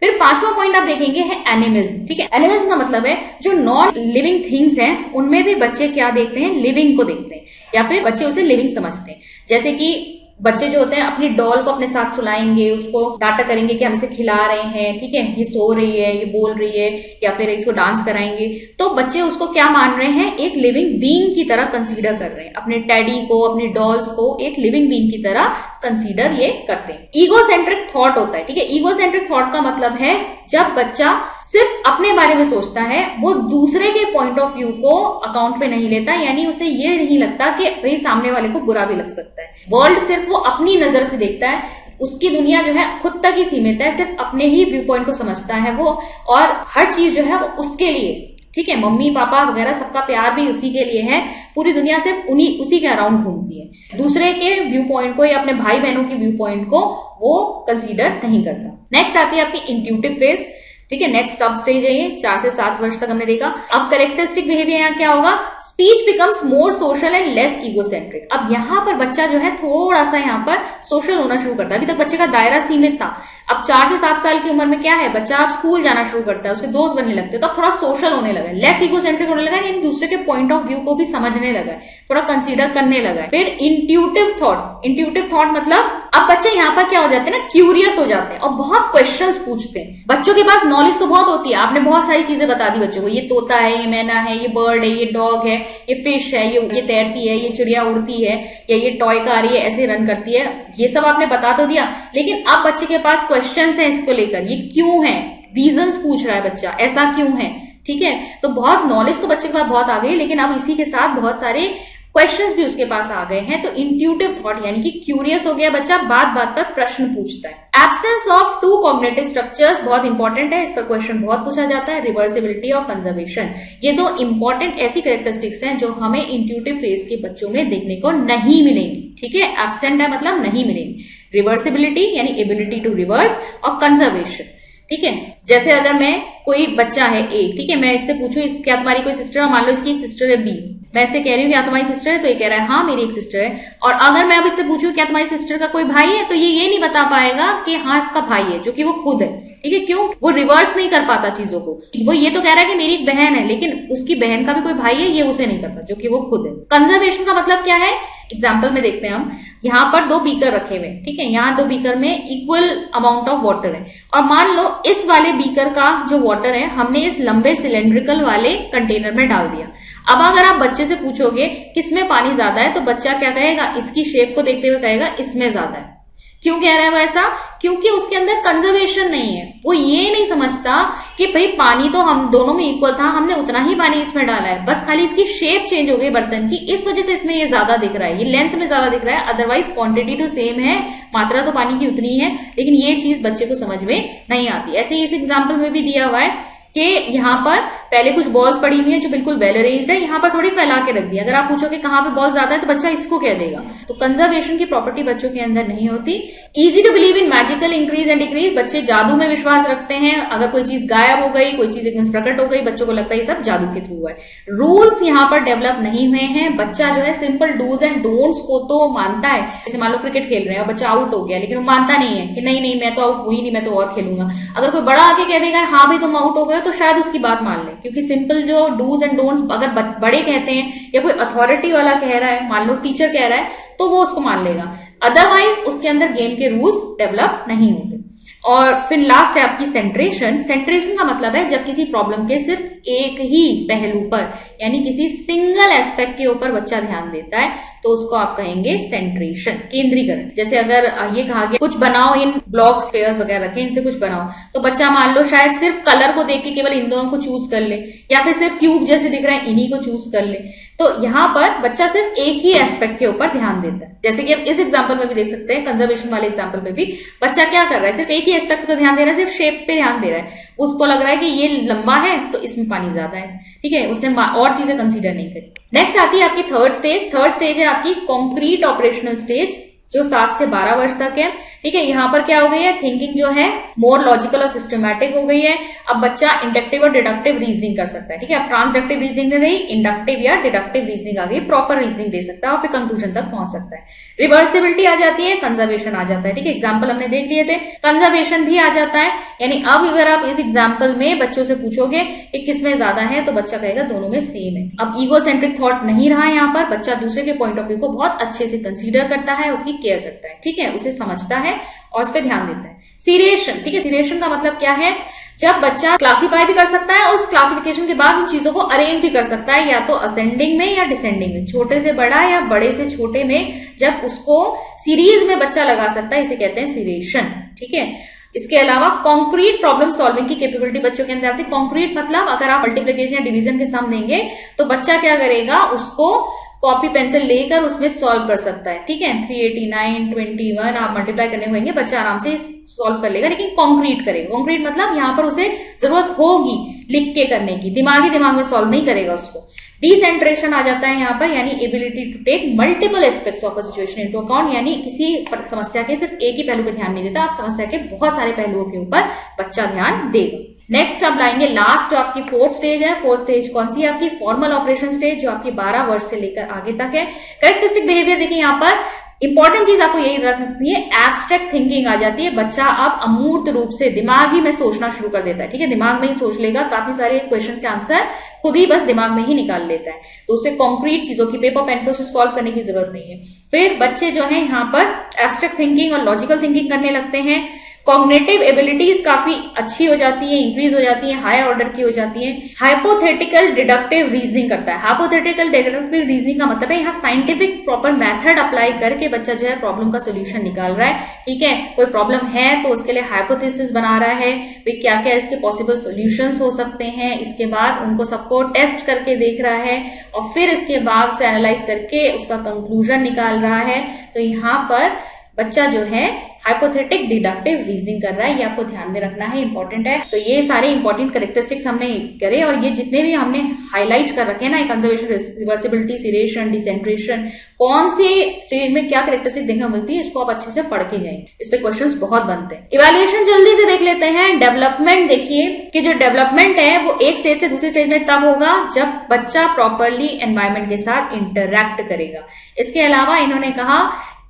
फिर 5वां पॉइंट आप देखेंगे है एनिमिज्म, ठीक है। एनिमिज्म का मतलब है जो नॉन लिविंग थिंग्स हैं उनमें भी बच्चे क्या देखते हैं, लिविंग को देखते हैं, या फिर बच्चे उसे लिविंग समझते हैं। जैसे कि बच्चे जो होते हैं अपनी डॉल को अपने साथ सुलाएंगे, उसको डांटा करेंगे कि हम इसे खिला रहे हैं, ठीक है, ये सो रही है, ये बोल रही है, या फिर इसको डांस कराएंगे, तो बच्चे उसको क्या मान रहे हैं, एक लिविंग बीइंग की तरह कंसीडर कर रहे हैं। अपने टैडी को, अपनी डॉल्स को एक लिविंग बीइंग की तरह कंसीडर ये करते हैं। ईगोसेंट्रिक थॉट होता है, ठीक है। ईगोसेंट्रिक थॉट का मतलब है जब बच्चा सिर्फ अपने बारे में सोचता है, वो दूसरे के पॉइंट ऑफ व्यू को अकाउंट में नहीं लेता, यानी उसे ये नहीं लगता कि भाई सामने वाले को बुरा भी लग सकता है। वर्ल्ड सिर्फ वो अपनी नजर से देखता है, उसकी दुनिया जो है खुद तक ही सीमित है, सिर्फ अपने ही व्यू पॉइंट को समझता है वो, और हर चीज जो है वो उसके लिए, ठीक है, मम्मी पापा वगैरह सबका प्यार भी उसी के लिए है, पूरी दुनिया सिर्फ उसी के अराउंड घूमती है, दूसरे के व्यू पॉइंट को या अपने भाई बहनों के व्यू पॉइंट को वो कंसीडर नहीं करता। नेक्स्ट आती है आपकी इंट्यूटिव फेज, ठीक है, नेक्स्ट सब स्टेज है ये, 4 से 7 वर्ष तक हमने देखा। अब कैरेक्टरिस्टिक बिहेवियर यहाँ क्या होगा, speech becomes more social and less egocentric. अब यहाँ पर बच्चा जो है थोड़ा सा यहाँ पर सोशल होना शुरू करता है, अभी तक बच्चे का दायरा सीमित था, अब 4 से 7 साल की उम्र में क्या है, बच्चा अब स्कूल जाना शुरू करता है, उसके दोस्त बनने लगते हैं, तो अब थोड़ा सोशल होने लगा है, लेस ईगोसेंट्रिक होने लगा है, यानी दूसरे के पॉइंट ऑफ व्यू को भी समझने लगा है, थोड़ा कंसीडर करने लगा है। फिर इंट्यूटिव थॉट, इंट्यूटिव थॉट मतलब अब बच्चे यहाँ पर क्या हो जाते हैं ना, क्यूरियस हो जाते हैं और बहुत क्वेश्चंस पूछते हैं। बच्चों के पास नॉलेज तो बहुत होती है, आपने बहुत सारी चीजें बता दी बच्चों को, ये तोता है, ये मैना है, ये बर्ड है, ये डॉग है, ये फिश है, ये तैरती है, ये चिड़िया उड़ती है, या ये टॉय कार ये ऐसे रन करती है, ये सब आपने बता तो दिया, लेकिन अब बच्चे के पास क्वेश्चंस हैं इसको लेकर, ये क्यों है, रीजंस पूछ रहा है बच्चा, ऐसा क्यों है, ठीक है। तो बहुत नॉलेज तो बच्चे के पास बहुत आ गई, लेकिन अब इसी के साथ बहुत सारे क्वेश्चंस भी उसके पास आ गए हैं। तो इंट्यूटिव थॉट यानी कि क्यूरियस हो गया बच्चा, बात बात पर प्रश्न पूछता है। एब्सेंस ऑफ 2 कॉग्निटिव स्ट्रक्चर्स बहुत इंपॉर्टेंट है, इस पर क्वेश्चन बहुत पूछा जाता है, रिवर्सिबिलिटी और कंजर्वेशन। ये 2 इंपॉर्टेंट ऐसी कैरेक्टरिस्टिक्स हैं जो हमें इंट्यूटिव फेज के बच्चों में देखने को नहीं मिलेंगी, ठीक है। एब्सेंट है मतलब नहीं मिलेंगी, रिवर्सिबिलिटी यानी एबिलिटी टू रिवर्स, और कंजर्वेशन, ठीक है। जैसे अगर मैं, कोई बच्चा है ए, ठीक है, मैं इससे पूछूं क्या तुम्हारी कोई सिस्टर है, मान लो इसकी एक सिस्टर है बी, मैं इससे कह रही हूँ क्या तुम्हारी सिस्टर है, तो ये कह रहा है हाँ मेरी एक सिस्टर है। और अगर मैं अब इससे पूछूं क्या तुम्हारी सिस्टर का कोई भाई है, तो ये नहीं बता पाएगा कि हाँ इसका भाई है, जो कि वो खुद है, ठीक है। क्यों, वो रिवर्स नहीं कर पाता चीजों को, वो ये तो कह रहा है कि मेरी एक बहन है, लेकिन उसकी बहन का भी कोई भाई है ये उसे नहीं पता, जो कि वो खुद है। कंजर्वेशन का मतलब क्या है, एग्जाम्पल में देखते हैं हम, यहाँ पर 2 बीकर रखे हुए, ठीक है, यहाँ 2 बीकर में इक्वल अमाउंट ऑफ वाटर है, और मान लो इस वाले बीकर का जो वाटर है हमने इस लंबे सिलेंड्रिकल वाले कंटेनर में डाल दिया। अब अगर आप बच्चे से पूछोगे किसमें पानी ज्यादा है, तो बच्चा क्या कहेगा, इसकी शेप को देखते हुए कहेगा इसमें ज्यादा है। क्यों कह रहा है वो ऐसा, क्योंकि उसके अंदर कंजर्वेशन नहीं है, वो ये नहीं समझता कि भाई पानी तो हम दोनों में इक्वल था, हमने उतना ही पानी इसमें डाला है, बस खाली इसकी शेप चेंज हो गई बर्तन की, इस वजह से इसमें ये ज्यादा दिख रहा है, ये लेंथ में ज्यादा दिख रहा है, अदरवाइज क्वांटिटी तो सेम है, मात्रा तो पानी की उतनी है, लेकिन ये चीज बच्चे को समझ में नहीं आती। ऐसे ही इस एग्जाम्पल में भी दिया हुआ है कि यहाँ पर पहले कुछ बॉल्स पड़ी हुई है जो बिल्कुल वेल अरेंज्ड है, यहाँ पर थोड़ी फैला के रख दिया, अगर आप पूछो कि कहाँ पे बॉल ज्यादा है तो बच्चा इसको कह देगा। तो कंजर्वेशन की प्रॉपर्टी बच्चों के अंदर नहीं होती। Easy to believe in magical increase and decrease, बच्चे जादू में विश्वास रखते हैं, अगर कोई चीज गायब हो गई, कोई चीज एकदम प्रकट हो गई, बच्चों को लगता है ये सब जादू के थ्रू हुआ है। रूल्स यहाँ पर डेवलप नहीं हुए हैं, बच्चा जो है सिंपल डूज एंड डोंट्स को तो मानता है। जैसे मान लो क्रिकेट खेल रहे हैं और बच्चा आउट हो गया, लेकिन वो मानता नहीं है कि नहीं मैं तो आउट हुई नहीं, मैं तो और खेलूंगा। अगर कोई बड़ा आके कह देगा हाँ भाई तुम आउट हो गए, तो शायद उसकी बात मान ले, क्योंकि सिंपल जो डूज एंड डोंट्स अगर बड़े कहते हैं या कोई अथॉरिटी वाला कह रहा है, मान लो टीचर कह रहा है, तो वो उसको मान लेगा, अदरवाइज उसके अंदर गेम के रूल्स डेवलप नहीं होते। और फिर लास्ट है आपकी सेंट्रेशन। सेंट्रेशन का मतलब है जब किसी प्रॉब्लम के सिर्फ एक ही पहलू पर, यानी किसी सिंगल एस्पेक्ट के ऊपर बच्चा ध्यान देता है, तो उसको आप कहेंगे सेंट्रेशन, केंद्रीकरण। जैसे अगर ये कहा गया कुछ बनाओ, इन ब्लॉक स्फेयर्स वगैरह रखे, इनसे कुछ बनाओ, तो बच्चा मान लो शायद सिर्फ कलर को देख के केवल इन दोनों को चूज कर ले, या फिर सिर्फ क्यूब जैसे दिख रहे हैं इन्हीं को चूज कर ले। तो यहाँ पर बच्चा सिर्फ एक ही एस्पेक्ट के ऊपर ध्यान देता है। जैसे कि आप इस एग्जाम्पल में भी देख सकते हैं, कंजर्वेशन वाले एग्जाम्पल में भी बच्चा क्या कर रहा है, सिर्फ एक ही एस्पेक्ट पर ध्यान दे रहा है, सिर्फ शेप पे ध्यान दे रहा है। उसको लग रहा है कि ये लंबा है तो इसमें पानी ज्यादा है, ठीक है, उसने और चीजें कंसीडर नहीं करी। नेक्स्ट आती है आपकी थर्ड स्टेज। थर्ड स्टेज है आपकी कॉन्क्रीट ऑपरेशनल स्टेज, जो 7 से 12 वर्ष तक है, ठीक है। यहाँ पर क्या हो गई है, थिंकिंग जो है मोर लॉजिकल और सिस्टमैटिक हो गई है। अब बच्चा इंडक्टिव और डिडक्टिव रीजनिंग कर सकता है, ठीक है। अब ट्रांसडक्टिव रीजनिंग नहीं रही, इंडक्टिव या डिडक्टिव रीजनिंग आ गई, प्रॉपर रीजनिंग दे सकता है और फिर कंक्लूजन तक पहुंच सकता है। रिवर्सिबिलिटी आ जाती है, कंजर्वेशन आ जाता है, ठीक है। एग्जाम्पल हमने देख लिए थे, कंजर्वेशन भी आ जाता है। यानी अब अगर आप इस एग्जाम्पल में बच्चों से पूछोगे कि किसमें ज्यादा है, तो बच्चा कहेगा दोनों में सेम है। अब ईगोसेंट्रिक थॉट नहीं रहा है, यहाँ पर बच्चा दूसरे के पॉइंट ऑफ व्यू को बहुत अच्छे से कंसीडर करता है, उसकी केयर करता है, ठीक है, उसे समझता है और उस पर ध्यान देता है। सीरिएशन, ठीक है, सीरिएशन का मतलब क्या है, जब बच्चा क्लासिफाई भी कर सकता है और उस क्लासिफिकेशन के बाद उन चीजों को अरेंज भी कर सकता है, या तो असेंडिंग में या डिसेंडिंग में, छोटे से बड़ा या बड़े से छोटे में, जब उसको सीरीज में बच्चा लगा सकता है, इसे कहते हैं सीरिएशन, ठीक है। इसके अलावा कॉन्क्रीट प्रॉब्लम सॉल्विंग की कैपेबिलिटी बच्चों के अंदर आती है। कॉन्क्रीट मतलब अगर आप मल्टीप्लिकेशन या डिवीजन के सम देंगे तो बच्चा क्या करेगा, उसको कॉपी पेंसिल लेकर उसमें सॉल्व कर सकता है। ठीक है, 389, 21 आप मल्टीप्लाई करने होंगे, बच्चा आराम से सॉल्व कर लेगा, लेकिन कॉन्क्रीट करेगा। कॉन्क्रीट मतलब यहाँ पर उसे जरूरत होगी लिख के करने की, दिमाग में सॉल्व नहीं करेगा उसको। डिसेंट्रेशन आ जाता है यहाँ पर, यानी ability to take multiple aspects of a situation into account, यानी किसी समस्या के सिर्फ एक ही पहलू पे ध्यान नहीं देता, आप समस्या के बहुत सारे पहलुओं के ऊपर बच्चा ध्यान देगा। नेक्स्ट अब लाएंगे लास्ट, जो आपकी फोर्थ स्टेज है। फोर्थ स्टेज कौन सी है आपकी? फॉर्मल ऑपरेशन स्टेज, जो आपकी 12 वर्ष से लेकर आगे तक है। कैरेक्टरिस्टिक बिहेवियर देखिए, यहाँ पर इंपॉर्टेंट चीज आपको यही रखनी है, एब्स्ट्रैक्ट थिंकिंग आ जाती है। बच्चा अब अमूर्त रूप से दिमाग ही में सोचना शुरू कर देता है। ठीक है, दिमाग में ही सोच लेगा, काफी सारे क्वेश्चंस के आंसर खुद ही बस दिमाग में ही निकाल लेता है, तो उसे कॉन्क्रीट चीजों की पेपर पेन पे उसे सॉल्व करने की जरूरत नहीं है। फिर बच्चे जो है यहाँ पर एब्स्ट्रैक्ट थिंकिंग और लॉजिकल थिंकिंग करने लगते हैं। कॉग्निटिव एबिलिटीज काफी अच्छी हो जाती है, इंक्रीज हो जाती है, हायर ऑर्डर की हो जाती है। हाइपोथेटिकल डिडक्टिव रीजनिंग करता है। हाइपोथेटिकल डिडक्टिव रीजनिंग का मतलब है यहाँ साइंटिफिक प्रॉपर मेथड अप्लाई करके बच्चा जो है प्रॉब्लम का सोल्यूशन निकाल रहा है। ठीक है, कोई प्रॉब्लम है तो उसके लिए हाइपोथेसिस बना रहा है, वे क्या क्या इसके पॉसिबल सोल्यूशंस हो सकते हैं, इसके बाद उनको सबको टेस्ट करके देख रहा है और फिर इसके बाद उसे एनालाइज करके उसका कंक्लूजन निकाल रहा है। तो यहाँ पर बच्चा जो है हाइपोथेटिक डिडक्टिव रीजनिंग कर रहा है, ये आपको ध्यान में रखना है, इंपॉर्टेंट है। तो ये सारे इंपॉर्टेंट कैरेक्टरिस्टिक्स हमने करे और ये जितने भी हमने हाईलाइट कर रखे हैं ना, कंजर्वेशन, रिवर्सिबिलिटी, सीरेशन, डिसेंट्रेशन, कौन से स्टेज में क्या कैरेक्टरिस्टिक देखने को मिलती है, इसको आप अच्छे से पढ़ के जाएं, इस पे क्वेश्चंस बहुत बनते हैं। इवैल्यूएशन जल्दी से देख लेते हैं। डेवलपमेंट देखिए कि जो डेवलपमेंट है वो एक स्टेज से दूसरे स्टेज में तब होगा जब बच्चा प्रॉपरली एनवायरमेंट के साथ इंटरैक्ट करेगा। इसके अलावा इन्होंने कहा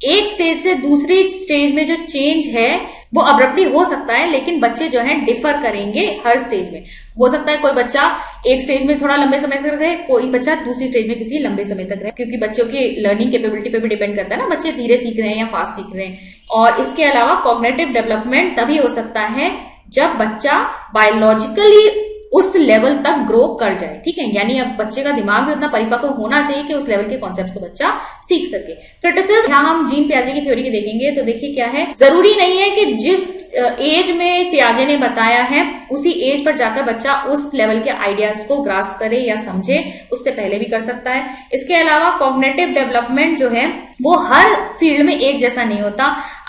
एक स्टेज से दूसरी स्टेज में जो चेंज है वो अब्रप्टली हो सकता है, लेकिन बच्चे जो है डिफर करेंगे हर स्टेज में। हो सकता है कोई बच्चा एक स्टेज में थोड़ा लंबे समय तक रहे, कोई बच्चा दूसरी स्टेज में किसी लंबे समय तक रहे, क्योंकि बच्चों की लर्निंग कैपेबिलिटी पे भी डिपेंड करता है ना, बच्चे धीरे सीख रहे हैं या फास्ट सीख रहे हैं। और इसके अलावा कॉग्निटिव डेवलपमेंट तभी हो सकता है जब बच्चा बायोलॉजिकली उस लेवल तक ग्रो कर जाए। ठीक है, यानी अब बच्चे का दिमाग भी उतना परिपक्व होना चाहिए कि उस लेवल के कॉन्सेप्ट्स को बच्चा सीख सके। क्रिटिसिज्म, यहाँ हम जीन पियाजे की थ्योरी की देखेंगे, तो देखिए क्या है, जरूरी नहीं है कि जिस एज में पियाजे ने बताया है उसी एज पर जाकर बच्चा उस लेवल के आइडियाज को ग्रास्प करे या समझे, उससे पहले भी कर सकता है। इसके अलावा कॉग्निटिव डेवलपमेंट जो है वो हर फील्ड में एक जैसा नहीं होता।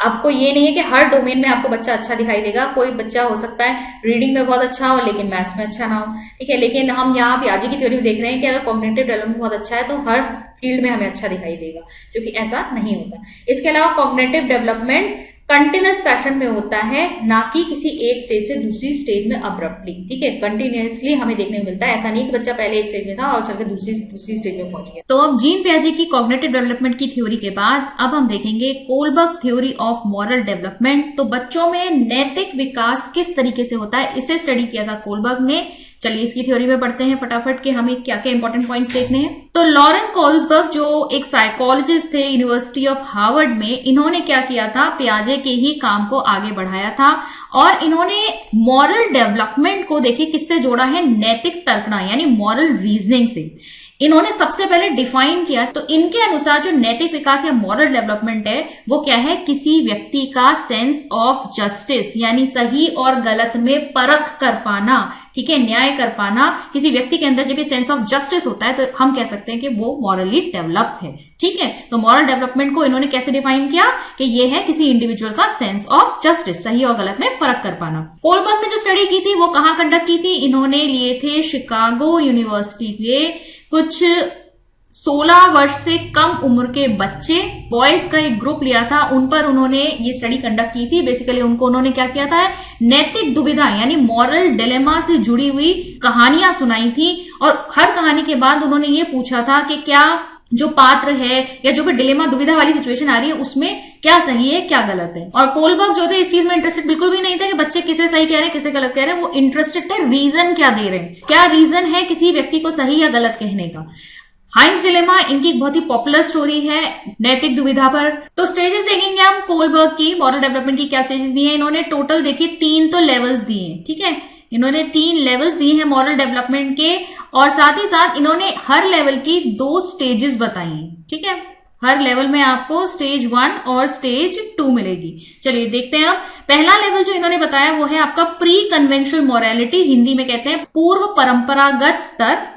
आपको ये नहीं है कि हर डोमेन में आपको बच्चा अच्छा दिखाई देगा। कोई बच्चा हो सकता है रीडिंग में बहुत अच्छा हो लेकिन मैथ्स में अच्छा ना हो। ठीक है, लेकिन हम यहाँ पियाजे की थ्योरी में देख रहे हैं कि अगर कॉग्निटिव डेवलपमेंट बहुत अच्छा है तो हर फील्ड में हमें अच्छा दिखाई देगा, जो कि ऐसा नहीं होता। इसके अलावा कॉग्निटिव डेवलपमेंट कंटिन्यूअस फैशन में होता है, ना कि किसी एक स्टेज से दूसरी स्टेज में अब्रप्टली। ठीक है, कंटिन्यूअसली हमें देखने को मिलता है, ऐसा नहीं कि बच्चा पहले एक स्टेज में था और चलकर दूसरी स्टेज में पहुंच गया। तो अब जीन पियाजे की कॉग्निटिव डेवलपमेंट की थ्योरी के बाद अब हम देखेंगे Kohlberg's theory of moral development. तो बच्चों में नैतिक विकास किस तरीके से होता है, इसे स्टडी किया था कोलबर्ग ने। चलिए इसकी थ्योरी में पढ़ते हैं फटाफट कि हमें क्या क्या इंपॉर्टेंट पॉइंट्स देखने हैं। तो लॉरेन कोल्सबर्ग जो एक साइकोलॉजिस्ट थे यूनिवर्सिटी ऑफ हार्वर्ड में, इन्होंने क्या किया था, पियाजे के ही काम को आगे बढ़ाया था और इन्होंने मॉरल डेवलपमेंट को देखिए किससे जोड़ा है, नैतिक तर्कना यानी मॉरल रीजनिंग से। इन्होंने सबसे पहले डिफाइन किया, तो इनके अनुसार जो नैतिक विकास या मॉरल डेवलपमेंट है वो क्या है, किसी व्यक्ति का सेंस ऑफ जस्टिस यानी सही और गलत में परख कर पाना। ठीक है, न्याय कर पाना। किसी व्यक्ति के अंदर जब ये सेंस ऑफ जस्टिस होता है तो हम कह सकते हैं कि वो मॉरली डेवलप है। ठीक है, तो मॉरल डेवलपमेंट को इन्होंने कैसे डिफाइन किया कि ये है किसी इंडिविजुअल का सेंस ऑफ जस्टिस, सही और गलत में फर्क कर पाना। कोलबर्ग ने जो स्टडी की थी वो कहाँ कंडक्ट की थी, इन्होंने लिए थे शिकागो यूनिवर्सिटी के कुछ 16 वर्ष से कम उम्र के बच्चे, बॉयज का एक ग्रुप लिया था, उन पर उन्होंने ये स्टडी कंडक्ट की थी। बेसिकली उनको उन्होंने क्या किया था, नैतिक दुविधा यानी मॉरल डिलेमा से जुड़ी हुई कहानियां सुनाई थी और हर कहानी के बाद उन्होंने ये पूछा था कि क्या जो पात्र है या जो भी डिलेमा दुविधा वाली सिचुएशन आ रही है उसमें क्या सही है क्या गलत है। और कोलबर्ग जो थे इस चीज में इंटरेस्टेड बिल्कुल भी नहीं था कि बच्चे किसे सही कह रहे हैं किसे गलत कह रहे हैं, वो इंटरेस्टेड थे रीजन क्या दे रहे हैं, क्या रीजन है किसी व्यक्ति को सही या गलत कहने का। हाइंस डिलेमा इनकी एक बहुत ही पॉपुलर स्टोरी है नैतिक दुविधा पर। तो स्टेजेस देखेंगे हम कोलबर्ग की मॉरल डेवलपमेंट की, क्या स्टेजेस दी हैं इन्होंने, टोटल देखिए 3 तो लेवल्स दिए हैं। ठीक है, इन्होंने 3 लेवल्स दिए हैं मॉरल डेवलपमेंट के और साथ ही साथ इन्होंने हर लेवल की 2 स्टेजेस बताई हैं। ठीक है, हर लेवल में आपको स्टेज 1 और स्टेज 2 मिलेगी। चलिए देखते हैं अब पहला लेवल जो इन्होंने बताया वो है आपका प्री कन्वेंशनल मॉरलिटी, हिंदी में कहते हैं पूर्व परंपरागत स्तर।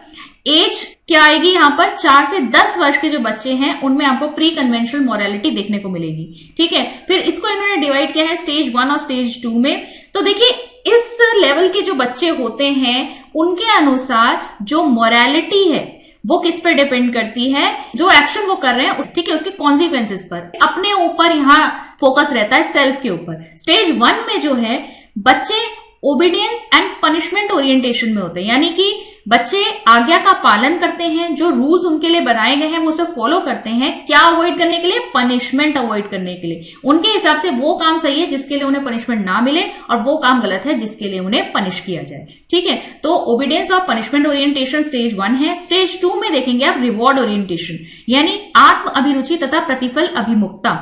एज क्या आएगी यहाँ पर, 4 से 10 वर्ष के जो बच्चे हैं उनमें आपको प्री कन्वेंशनल मोरालिटी देखने को मिलेगी। ठीक है, फिर इसको इन्होंने डिवाइड किया है स्टेज 1 और स्टेज 2 में। तो देखिए इस लेवल के जो बच्चे होते हैं उनके अनुसार जो मोरालिटी है वो किस पर डिपेंड करती है, जो एक्शन वो कर रहे हैं ठीक है उसके कॉन्सिक्वेंसेस पर, अपने ऊपर यहाँ फोकस रहता है, सेल्फ के ऊपर। स्टेज 1 में जो है बच्चे ओबीडियंस एंड पनिशमेंट ओरिएंटेशन में होते हैं, यानी कि बच्चे आज्ञा का पालन करते हैं, जो रूल्स उनके लिए बनाए गए हैं वो उसे फॉलो करते हैं। क्या अवॉइड करने के लिए, पनिशमेंट अवॉइड करने के लिए। उनके हिसाब से वो काम सही है जिसके लिए उन्हें पनिशमेंट ना मिले, और वो काम गलत है जिसके लिए उन्हें पनिश किया जाए। ठीक है, तो ओबीडियंस और पनिशमेंट ओरिएंटेशन स्टेज 1 है। स्टेज 2 में देखेंगे आप रिवॉर्ड ओरिएंटेशन, यानी आत्म अभिरुचि तथा प्रतिफल अभिमुखता।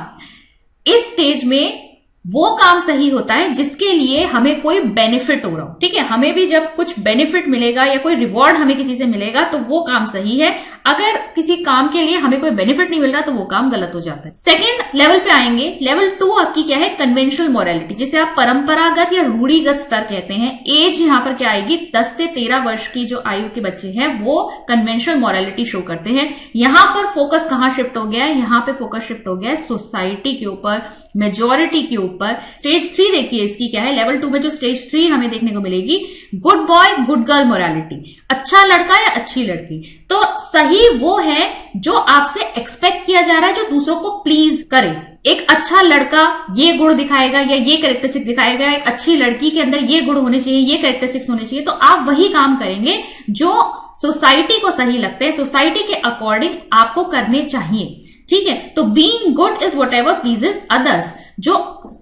इस स्टेज में वो काम सही होता है जिसके लिए हमें कोई बेनिफिट हो रहा हो। ठीक है, हमें भी जब कुछ बेनिफिट मिलेगा या कोई रिवॉर्ड हमें किसी से मिलेगा तो वो काम सही है। अगर किसी काम के लिए हमें कोई बेनिफिट नहीं मिल रहा तो वो काम गलत हो जाता है। सेकेंड लेवल पे आएंगे, लेवल 2 आपकी क्या है, कन्वेंशनल मोरालिटी, जिसे आप परंपरागत या रूढ़िगत स्तर कहते हैं। एज यहाँ पर क्या आएगी, 10 से 13 वर्ष की जो आयु के बच्चे हैं वो कन्वेंशनल मोरालिटी शो करते हैं। यहां पर फोकस कहां शिफ्ट हो गया है, यहाँ पे फोकस शिफ्ट हो गया है सोसाइटी के ऊपर, मेजोरिटी के ऊपर। स्टेज 3 देखिए इसकी क्या है, लेवल 2 में जो स्टेज 3 हमें देखने को मिलेगी, good boy good girl morality, अच्छा लड़का या अच्छी लड़की। तो सही वो है जो आपसे एक्सपेक्ट किया जा रहा है, जो दूसरों को प्लीज करे। एक अच्छा लड़का ये गुण दिखाएगा या ये कैरेक्टरिस्टिक दिखाएगा, एक अच्छी लड़की के अंदर ये गुण होने चाहिए, ये कैरेक्टरिस्टिक्स होने चाहिए, तो आप वही काम करेंगे जो सोसाइटी को सही लगते हैं, सोसाइटी के अकॉर्डिंग आपको करने चाहिए। ठीक है, तो being good is whatever pleases others, जो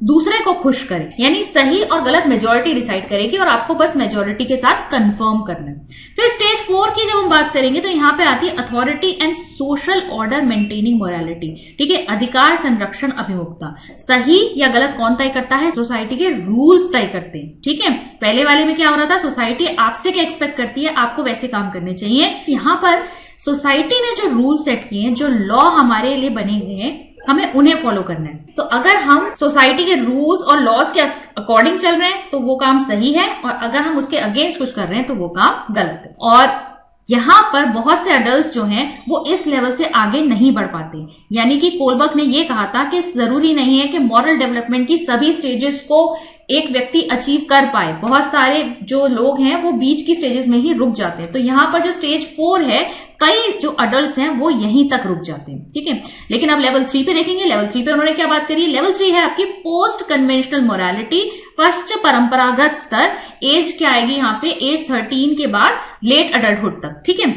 दूसरे को खुश करे, यानी सही और गलत मेजोरिटी डिसाइड करेगी और आपको बस मेजोरिटी के साथ कंफर्म करना है। फिर स्टेज 4 की जब हम बात करेंगे तो यहाँ पे आती है authority and social order maintaining morality. ठीक है, अधिकार संरक्षण अभिमुखता, सही या गलत कौन तय करता है, सोसाइटी के रूल्स तय करते हैं। ठीक है, पहले वाले में क्या हो रहा था, सोसाइटी आपसे क्या एक्सपेक्ट करती है, आपको वैसे काम करने चाहिए। यहाँ पर सोसाइटी ने जो रूल सेट किए हैं, जो लॉ हमारे लिए बने हुए हैं, हमें उन्हें फॉलो करना है। तो अगर हम सोसाइटी के रूल्स और लॉज के अकॉर्डिंग चल रहे हैं तो वो काम सही है, और अगर हम उसके अगेंस्ट कुछ कर रहे हैं तो वो काम गलत है। और यहाँ पर बहुत से अडल्ट जो हैं वो इस लेवल से आगे नहीं बढ़ पाते, यानी कि कोलबर्ग ने ये कहा था कि जरूरी नहीं है कि मॉरल डेवलपमेंट की सभी स्टेजेस को एक व्यक्ति अचीव कर पाए। बहुत सारे जो लोग हैं वो बीच की स्टेजेस में ही रुक जाते हैं। तो यहाँ पर जो स्टेज 4 है, कई जो अडल्ट्स हैं वो यहीं तक रुक जाते हैं। ठीक है, लेकिन अब लेवल 3 पे देखेंगे। लेवल 3 पे उन्होंने क्या बात करी, लेवल 3 है आपकी पोस्ट कन्वेंशनल मोरालिटी, पश्च परंपरागत स्तर। एज क्या आएगी यहाँ पे, एज 13 के बाद लेट अडल्टहुड तक। ठीक है,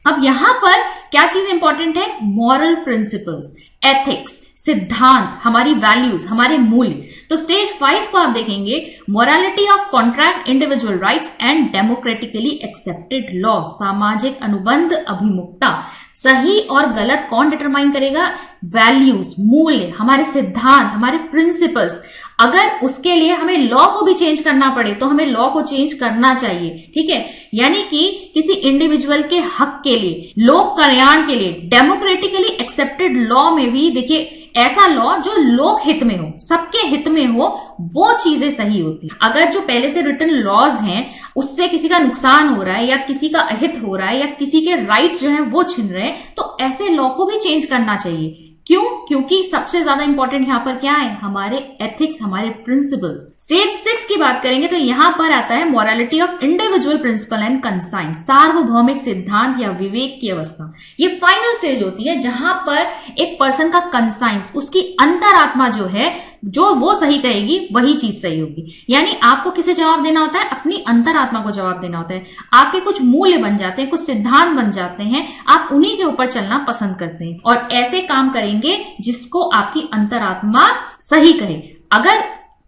अब यहां पर क्या चीज इंपॉर्टेंट है, मॉरल प्रिंसिपल्स, एथिक्स, सिद्धांत, हमारी वैल्यूज, हमारे मूल्य। तो स्टेज 5 को आप देखेंगे, morality of contract, individual rights and democratically accepted law, सामाजिक अनुबंध अभिमुखता। सही और गलत कौन डिटरमाइन करेगा, वैल्यूज, मूल्य, हमारे सिद्धांत, हमारे प्रिंसिपल्स। अगर उसके लिए हमें लॉ को भी चेंज करना पड़े तो हमें लॉ को चेंज करना चाहिए। ठीक है, यानी कि किसी इंडिविजुअल के हक के लिए, लोक कल्याण के लिए, डेमोक्रेटिकली एक्सेप्टेड लॉ में भी देखिए ऐसा लॉ जो लोक हित में हो, सबके हित में हो, वो चीजें सही होती है। अगर जो पहले से रिटन लॉज हैं उससे किसी का नुकसान हो रहा है या किसी का अहित हो रहा है या किसी के राइट्स जो हैं वो छिन रहे हैं, तो ऐसे लॉ को भी चेंज करना चाहिए। क्यों, क्योंकि सबसे ज्यादा इंपॉर्टेंट यहाँ पर क्या है, हमारे एथिक्स, हमारे प्रिंसिपल्स। स्टेज 6 की बात करेंगे तो यहाँ पर आता है morality of individual principle and conscience, सार्वभौमिक सिद्धांत या विवेक की अवस्था। ये फाइनल स्टेज होती है जहां पर एक पर्सन का कंसाइंस, उसकी अंतरात्मा जो है, जो वो सही कहेगी वही चीज सही होगी। यानी आपको किसे जवाब देना होता है, अपनी अंतरात्मा को जवाब देना होता है। आपके कुछ मूल्य बन जाते हैं, कुछ सिद्धांत बन जाते हैं, आप उन्हीं के ऊपर चलना पसंद करते हैं और ऐसे काम करेंगे जिसको आपकी अंतरात्मा सही कहे। अगर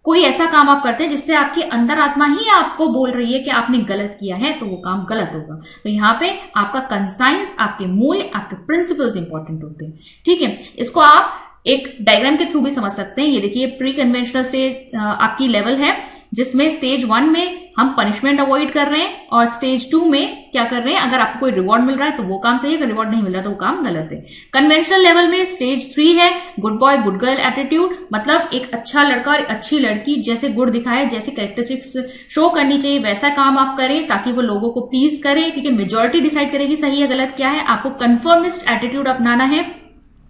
कोई ऐसा काम आप करते हैं जिससे आपकी अंतरात्मा ही आपको बोल रही है कि आपने गलत किया है, तो वो काम गलत होगा। तो यहाँ पे आपका कंसाइंस, आपके मूल्य, आपके प्रिंसिपल्स इंपॉर्टेंट होते हैं। ठीक है, इसको आप एक डायग्राम के थ्रू भी समझ सकते हैं। ये देखिए प्री कन्वेंशनल से आपकी लेवल है जिसमें स्टेज 1 में हम पनिशमेंट अवॉइड कर रहे हैं और स्टेज 2 में क्या कर रहे हैं, अगर आपको कोई रिवॉर्ड मिल रहा है तो वो काम सही है, अगर रिवॉर्ड नहीं मिल रहा तो वो काम गलत है। कन्वेंशनल लेवल में स्टेज 3 है good boy good girl attitude, मतलब एक अच्छा लड़का और अच्छी लड़की जैसे गुण दिखाए, जैसे कैरेक्टरिस्टिक्स शो करनी चाहिए वैसा काम आप करें ताकि वो लोगों को प्लीज करें। ठीक है, मेजोरिटी डिसाइड करेगी सही है गलत क्या है, आपको कन्फर्मिस्ट एटीट्यूड अपनाना है।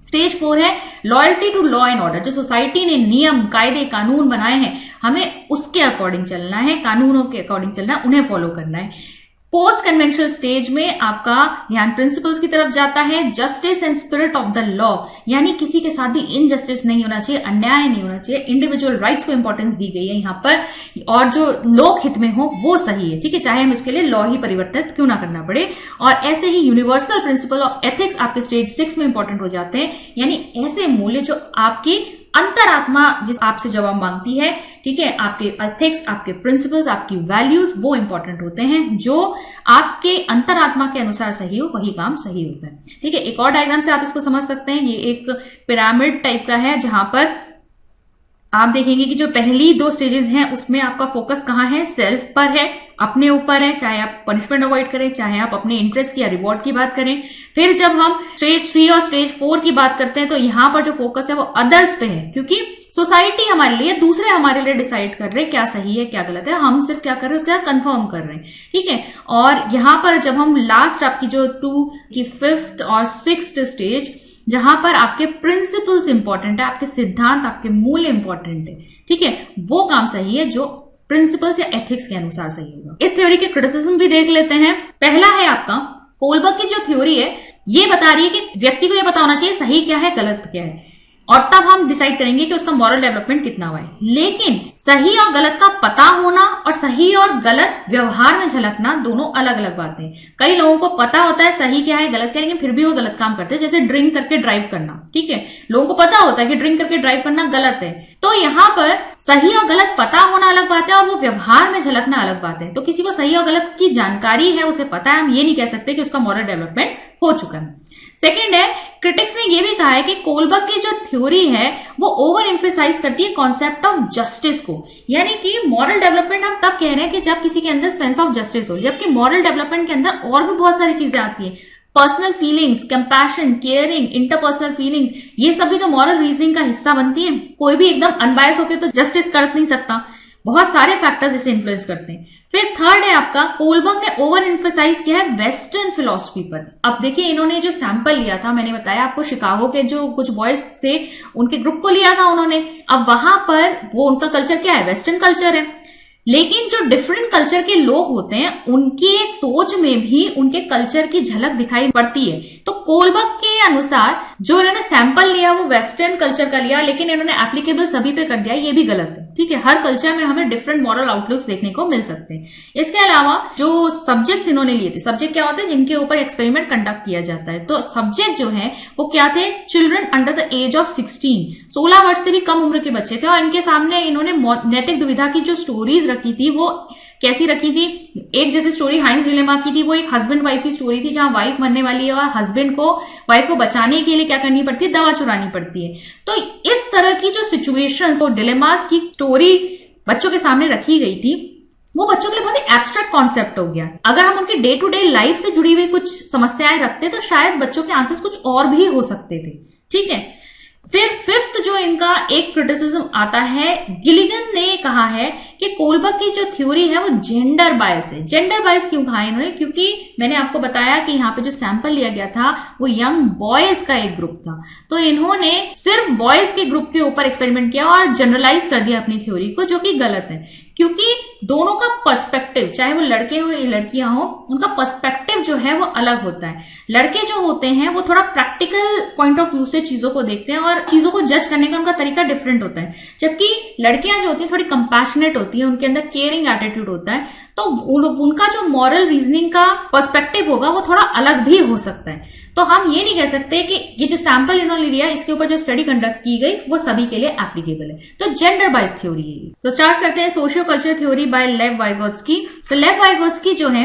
स्टेज 4 है loyalty to law and order, जो सोसाइटी ने नियम कायदे कानून बनाए हैं हमें उसके अकॉर्डिंग चलना है, कानूनों के अकॉर्डिंग चलना है, उन्हें फॉलो करना है। पोस्ट कन्वेंशनल स्टेज में आपका ध्यान प्रिंसिपल्स की तरफ जाता है, justice and spirit of the law, यानी किसी के साथ भी इनजस्टिस नहीं होना चाहिए, अन्याय नहीं होना चाहिए, इंडिविजुअल राइट्स को इंपॉर्टेंस दी गई है यहाँ पर, और जो लोक हित में हो वो सही है। ठीक है, चाहे हम उसके लिए लॉ ही परिवर्तित क्यों ना करना पड़े। और ऐसे ही यूनिवर्सल प्रिंसिपल ऑफ एथिक्स आपके स्टेज 6 में इंपॉर्टेंट हो जाते हैं, यानी ऐसे मूल्य जो आपकी अंतरात्मा जिस आपसे जवाब मांगती है। ठीक है, आपके एथिक्स, आपके प्रिंसिपल्स, आपकी वैल्यूज वो इंपॉर्टेंट होते हैं, जो आपके अंतरात्मा के अनुसार सही हो वही काम सही होता है। ठीक है, एक और डायग्राम से आप इसको समझ सकते हैं, ये एक पिरामिड टाइप का है जहां पर आप देखेंगे कि जो पहली 2 स्टेजेस हैं उसमें आपका फोकस कहां है, सेल्फ पर है, अपने ऊपर है, चाहे आप पनिशमेंट अवॉइड करें, चाहे आप अपने इंटरेस्ट की या रिवॉर्ड की बात करें। फिर जब हम स्टेज 3 और स्टेज 4 की बात करते हैं तो यहां पर जो फोकस है वो अदर्स पे है, क्योंकि सोसाइटी हमारे लिए, दूसरे हमारे लिए डिसाइड कर रहे हैं क्या सही है क्या गलत है, हम सिर्फ क्या कर रहे हैं उसका कंफर्म कर रहे हैं। ठीक है, और यहां पर जब हम लास्ट आपकी जो 2 की 5th और 6th स्टेज जहां पर आपके प्रिंसिपल्स इंपॉर्टेंट है, आपके सिद्धांत, आपके मूल्य इंपॉर्टेंट है। ठीक है, वो काम सही है जो प्रिंसिपल्स या एथिक्स के अनुसार सही होगा। इस थ्योरी के क्रिटिसिज्म भी देख लेते हैं। पहला है आपका कोलबर्ग की जो थ्योरी है ये बता रही है कि व्यक्ति को यह पता होना चाहिए सही क्या है गलत क्या है, और तब हम डिसाइड करेंगे कि उसका मॉरल डेवलपमेंट कितना हुआ है। लेकिन सही और गलत का पता होना और सही और गलत व्यवहार में झलकना दोनों अलग अलग बातें हैं। कई लोगों को पता होता है सही क्या है गलत क्या है, लेकिन फिर भी वो गलत काम करते हैं, जैसे ड्रिंक करके ड्राइव करना। ठीक है, लोगों को पता होता है कि ड्रिंक करके ड्राइव करना गलत है, तो यहाँ पर सही और गलत पता होना अलग बात है और वो व्यवहार में झलकना अलग बात है। तो किसी को सही और गलत की जानकारी है, उसे पता है, हम ये नहीं कह सकते कि उसका मॉरल डेवलपमेंट हो चुका है। सेकेंड है, क्रिटिक्स ने यह भी कहा है कि कोलबर्ग की जो थ्योरी है वो ओवर एम्फेसाइज करती है कॉन्सेप्ट ऑफ जस्टिस को, यानी कि मॉरल डेवलपमेंट हम तब कह रहे हैं कि जब किसी के अंदर सेंस ऑफ जस्टिस हो, जबकि मॉरल डेवलपमेंट के अंदर और भी बहुत सारी चीजें आती हैं, personal feelings, compassion, caring, interpersonal feelings, ये सभी तो मॉरल रीजनिंग का हिस्सा बनती हैं। कोई भी एकदम अनबायस होकर तो जस्टिस कर नहीं सकता, बहुत सारे फैक्टर्स इसे इन्फ्लुएंस करते हैं। फिर थर्ड है आपका, कोलबर्ग ने ओवर एम्फसाइज किया है वेस्टर्न फिलॉसफी पर। अब देखिए, इन्होंने जो सैंपल लिया था, मैंने बताया आपको शिकागो के जो कुछ बॉयज थे उनके ग्रुप को लिया था उन्होंने। अब वहां पर वो उनका कल्चर क्या है, वेस्टर्न कल्चर है, लेकिन जो डिफरेंट कल्चर के लोग होते हैं उनके सोच में भी उनके कल्चर की झलक दिखाई पड़ती है। तो कोलबर्ग के अनुसार जो इन्होंने सैंपल लिया वो वेस्टर्न कल्चर का लिया, लेकिन इन्होंने एप्लीकेबल सभी पे कर दिया, ये भी गलत है। ठीक है, हर कल्चर में हमें डिफरेंट मॉरल आउटलुक्स देखने को मिल सकते हैं। इसके अलावा जो सब्जेक्ट्स इन्होंने लिए थे, सब्जेक्ट क्या होते हैं जिनके ऊपर एक्सपेरिमेंट कंडक्ट किया जाता है, तो सब्जेक्ट जो है वो क्या थे, children under the age of 16 वर्ष से भी कम उम्र के बच्चे थे, और इनके सामने इन्होंने नैतिक दुविधा की जो स्टोरीज रखी थी वो कैसी रखी थी। एक जैसे स्टोरी हाइंस डिलेमा की थी, वो एक हस्बैंड वाइफ की स्टोरी थी, जहां वाइफ मरने वाली है और हस्बैंड को वाइफ को बचाने के लिए क्या करनी पड़ती है, दवा चुरानी पड़ती है। तो इस तरह की जो सिचुएशंस और डिलेमास की स्टोरी बच्चों के सामने रखी गई थी, वो बच्चों के लिए बहुत ही एब्स्ट्रैक्ट कॉन्सेप्ट हो गया। अगर हम उनके डे टू डे लाइफ से जुड़ी हुई कुछ समस्याएं रखते तो शायद बच्चों के आंसर्स कुछ और भी हो सकते थे। ठीक है, फिर फिफ्थ जो इनका एक क्रिटिसिज्म आता है, गिलिगन ने कहा है कि कोलबर्ग की जो थ्योरी है वो जेंडर बायस है। जेंडर बायस क्यों कहा इन्होंने, क्योंकि मैंने आपको बताया कि यहाँ पे जो सैंपल लिया गया था वो यंग बॉयज का एक ग्रुप था, तो इन्होंने सिर्फ बॉयज के ग्रुप के ऊपर एक्सपेरिमेंट किया और जनरलाइज कर दिया अपनी थ्योरी को, जो कि गलत है, क्योंकि दोनों का पर्सपेक्टिव, चाहे वो लड़के हो या लड़कियां हो, उनका पर्सपेक्टिव जो है वो अलग होता है। लड़के जो होते हैं वो थोड़ा प्रैक्टिकल पॉइंट ऑफ व्यू से चीजों को देखते हैं और चीजों को जज करने का उनका तरीका डिफरेंट होता है, जबकि लड़कियां जो होती हैं थोड़ी कंपैशनेट होती है, उनके अंदर केयरिंग एटीट्यूड होता है, तो उनका जो मॉरल रीजनिंग का पर्सपेक्टिव होगा वो थोड़ा अलग भी हो सकता है। तो हम ये नहीं कह सकते कि ये जो सैंपल इन्होंने लिया, इसके ऊपर जो स्टडी कंडक्ट की गई वो सभी के लिए एप्लीकेबल है। तो जेंडर बायस थ्योरी है। तो स्टार्ट करते हैं सोशियो कल्चर थ्योरी बाय लेव वाइगोत्स्की। तो लेव वाइगोत्स्की जो है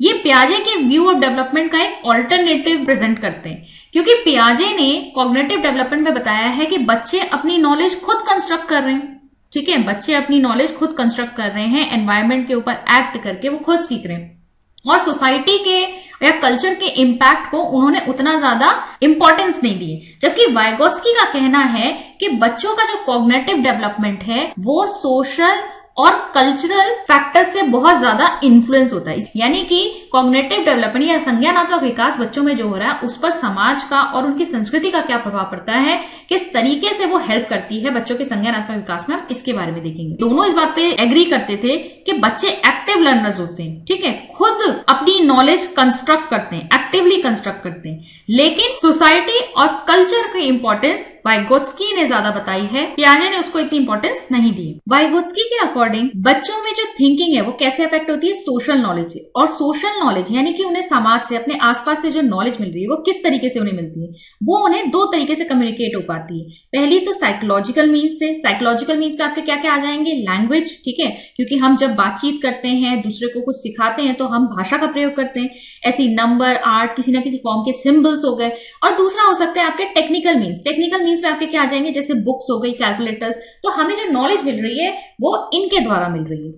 ये पियाजे के व्यू ऑफ डेवलपमेंट का एक ऑल्टरनेटिव प्रेजेंट करते हैं, क्योंकि पियाजे ने कॉग्निटिव डेवलपमेंट में बताया है कि बच्चे अपनी नॉलेज खुद कंस्ट्रक्ट कर रहे हैं। ठीक है, बच्चे अपनी नॉलेज खुद कंस्ट्रक्ट कर रहे हैं, एनवायरमेंट के ऊपर एक्ट करके वो खुद सीख रहे हैं, और सोसाइटी के या कल्चर के इम्पैक्ट को उन्होंने उतना ज्यादा इंपॉर्टेंस नहीं दिए। जबकि वाइगोत्स्की का कहना है कि बच्चों का जो कॉग्निटिव डेवलपमेंट है वो सोशल और कल्चरल फैक्टर से बहुत ज्यादा इन्फ्लुएंस होता है। यानी कि कॉग्निटिव डेवलपमेंट या संज्ञानात्मक विकास बच्चों में जो हो रहा है उस पर समाज का और उनकी संस्कृति का क्या प्रभाव पड़ता है, किस तरीके से वो हेल्प करती है बच्चों के संज्ञानात्मक विकास में, हम इसके बारे में देखेंगे। दोनों इस बात पे एग्री करते थे कि बच्चे एक्टिव लर्नर्स होते हैं, ठीक है, खुद अपनी नॉलेज कंस्ट्रक्ट करते हैं, एक्टिवली कंस्ट्रक्ट करते हैं। लेकिन सोसाइटी और कल्चर की इंपॉर्टेंस वाइगोत्स्की ने ज्यादा बताई है, पियाजे ने उसको इतनी इंपॉर्टेंस नहीं दी। वाइगोत्स्की के अकॉर्डिंग बच्चों में जो थिंकिंग है वो कैसे अफेक्ट होती है, सोशल नॉलेज से। और सोशल नॉलेज यानी कि उन्हें समाज से, अपने आसपास से जो नॉलेज मिल रही है वो किस तरीके से उन्हें मिलती है, वो उन्हें दो तरीके से कम्युनिकेट हो पाती है। पहली तो साइकोलॉजिकल मीन्स से। साइकोलॉजिकल मीन्स पे आपके क्या क्या आ जाएंगे, लैंग्वेज, ठीक है, क्योंकि हम जब बातचीत करते हैं, दूसरे को कुछ सिखाते हैं तो हम भाषा का प्रयोग करते हैं, ऐसी नंबर, आर्ट, किसी ना किसी फॉर्म के सिंबल्स हो गए। और दूसरा हो सकता है आपके टेक्निकल मीन्स। टेक्निकल मीन्स में आपके क्या आ जाएंगे, जैसे बुक्स हो गई, कैलकुलेटर्स। तो हमें जो नॉलेज मिल रही है वो इनके द्वारा मिल रही है।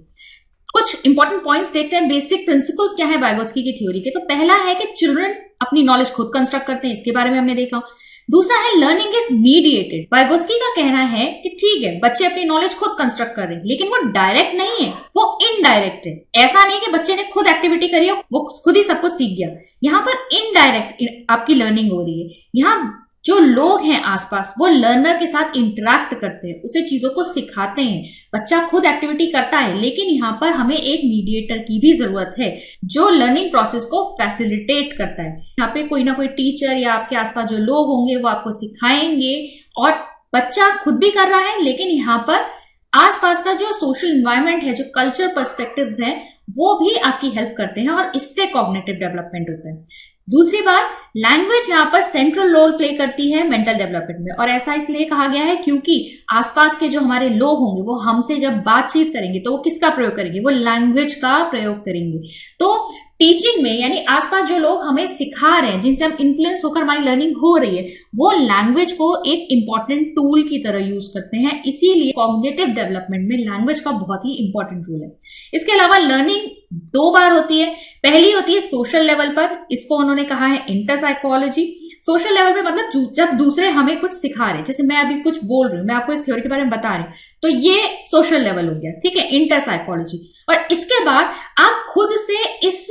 कुछ इंपॉर्टेंट पॉइंट्स देखते हैं, बेसिक प्रिंसिपल्स क्या है वाइगोत्स्की की थ्योरी के। तो पहला है कि चिल्ड्रन अपनी नॉलेज खुद कंस्ट्रक्ट करते हैं, इसके बारे में हमने देखा। दूसरा है लर्निंग इज मीडिएटेड। वाइगोत्स्की का कहना है कि ठीक है, बच्चे अपनी नॉलेज खुद कंस्ट्रक्ट कर रहे हैं, लेकिन वो डायरेक्ट नहीं है, वो इनडायरेक्ट है। ऐसा नहीं कि बच्चे ने खुद एक्टिविटी करी हो, वो खुद ही सब कुछ सीख गया। यहाँ पर इनडायरेक्ट आपकी लर्निंग हो रही है। यहाँ जो लोग हैं आसपास वो लर्नर के साथ इंटरैक्ट करते हैं, उसे चीजों को सिखाते हैं। बच्चा खुद एक्टिविटी करता है, लेकिन यहाँ पर हमें एक मीडिएटर की भी जरूरत है जो लर्निंग प्रोसेस को फैसिलिटेट करता है। यहाँ पे कोई ना कोई टीचर या आपके आसपास जो लोग होंगे वो आपको सिखाएंगे, और बच्चा खुद भी कर रहा है, लेकिन यहाँ पर आसपास का जो सोशल एनवायरनमेंट है, जो कल्चर पर्सपेक्टिव्स हैं, वो भी आपकी हेल्प करते हैं, और इससे कॉग्निटिव डेवलपमेंट होता है। दूसरी बात, लैंग्वेज यहाँ पर सेंट्रल रोल प्ले करती है मेंटल डेवलपमेंट में, और ऐसा इसलिए कहा गया है क्योंकि आसपास के जो हमारे लोग होंगे वो हमसे जब बातचीत करेंगे तो वो किसका प्रयोग करेंगे, वो लैंग्वेज का प्रयोग करेंगे। तो टीचिंग में यानी आसपास जो लोग हमें सिखा रहे हैं, जिनसे हम इन्फ्लुएंस होकर हमारी लर्निंग हो रही है, वो लैंग्वेज को एक इंपॉर्टेंट टूल की तरह यूज करते हैं। इसीलिए कॉग्निटिव डेवलपमेंट में लैंग्वेज का बहुत ही इंपॉर्टेंट रोल है। इसके अलावा लर्निंग दो बार होती है। पहली होती है सोशल लेवल पर, इसको उन्होंने कहा है इंटर साइकोलॉजी। सोशल लेवल पे मतलब जब दूसरे हमें कुछ सिखा रहे हैं, जैसे मैं अभी कुछ बोल रही हूँ, मैं आपको इस थ्योरी के बारे में बता रही हूँ, तो ये सोशल लेवल हो गया, ठीक है, इंटर साइकोलॉजी। और इसके बाद आप खुद से इस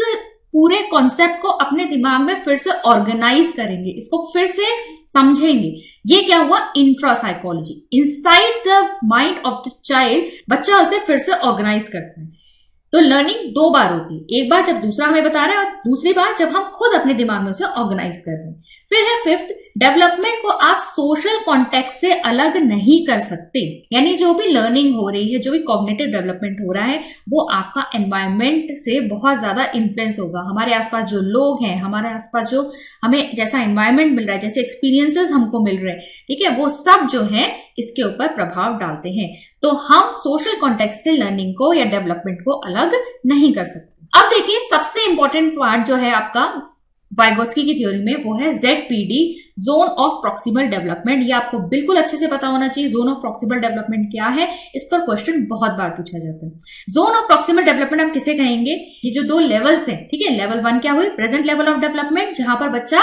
पूरे कॉन्सेप्ट को अपने दिमाग में फिर से ऑर्गेनाइज करेंगे, इसको फिर से समझेंगे। ये क्या हुआ, intra psychology. Inside the mind of the child बच्चा उसे फिर से ऑर्गेनाइज करता है। तो लर्निंग दो बार होती है, एक बार जब दूसरा हमें बता रहा है और दूसरी बार जब हम खुद अपने दिमाग में उसे ऑर्गेनाइज कर रहे हैं। फिर है फिफ्थ, डेवलपमेंट को आप सोशल कॉन्टेक्स्ट से अलग नहीं कर सकते। यानी जो भी लर्निंग हो रही है, जो भी कॉग्निटिव डेवलपमेंट हो रहा है, वो आपका एनवायरनमेंट से बहुत ज्यादा इन्फ्लुएंस होगा। हमारे आसपास जो लोग हैं, हमारे आसपास जो हमें जैसा एनवायरनमेंट मिल रहा है, जैसे एक्सपीरियंसेस हमको मिल रहे हैं, ठीक है, वो सब जो है इसके ऊपर प्रभाव डालते हैं। तो हम सोशल कॉन्टेक्स्ट से लर्निंग को या डेवलपमेंट को अलग नहीं कर सकते। अब देखिए, सबसे इंपॉर्टेंट पार्ट जो है आपका वाइगोत्स्की की थ्योरी में, वो है ZPD, zone of proximal development. ये आपको बिल्कुल अच्छे से पता होना चाहिए, जोन ऑफ प्रॉक्सिमल डेवलपमेंट क्या है। इस पर क्वेश्चन बहुत बार पूछा जाता है। जोन ऑफ प्रॉक्सिमल डेवलपमेंट हम किसे कहेंगे, ये जो दो लेवल्स हैं, ठीक है, लेवल 1 क्या हुई, प्रेजेंट लेवल ऑफ डेवलपमेंट, जहां पर बच्चा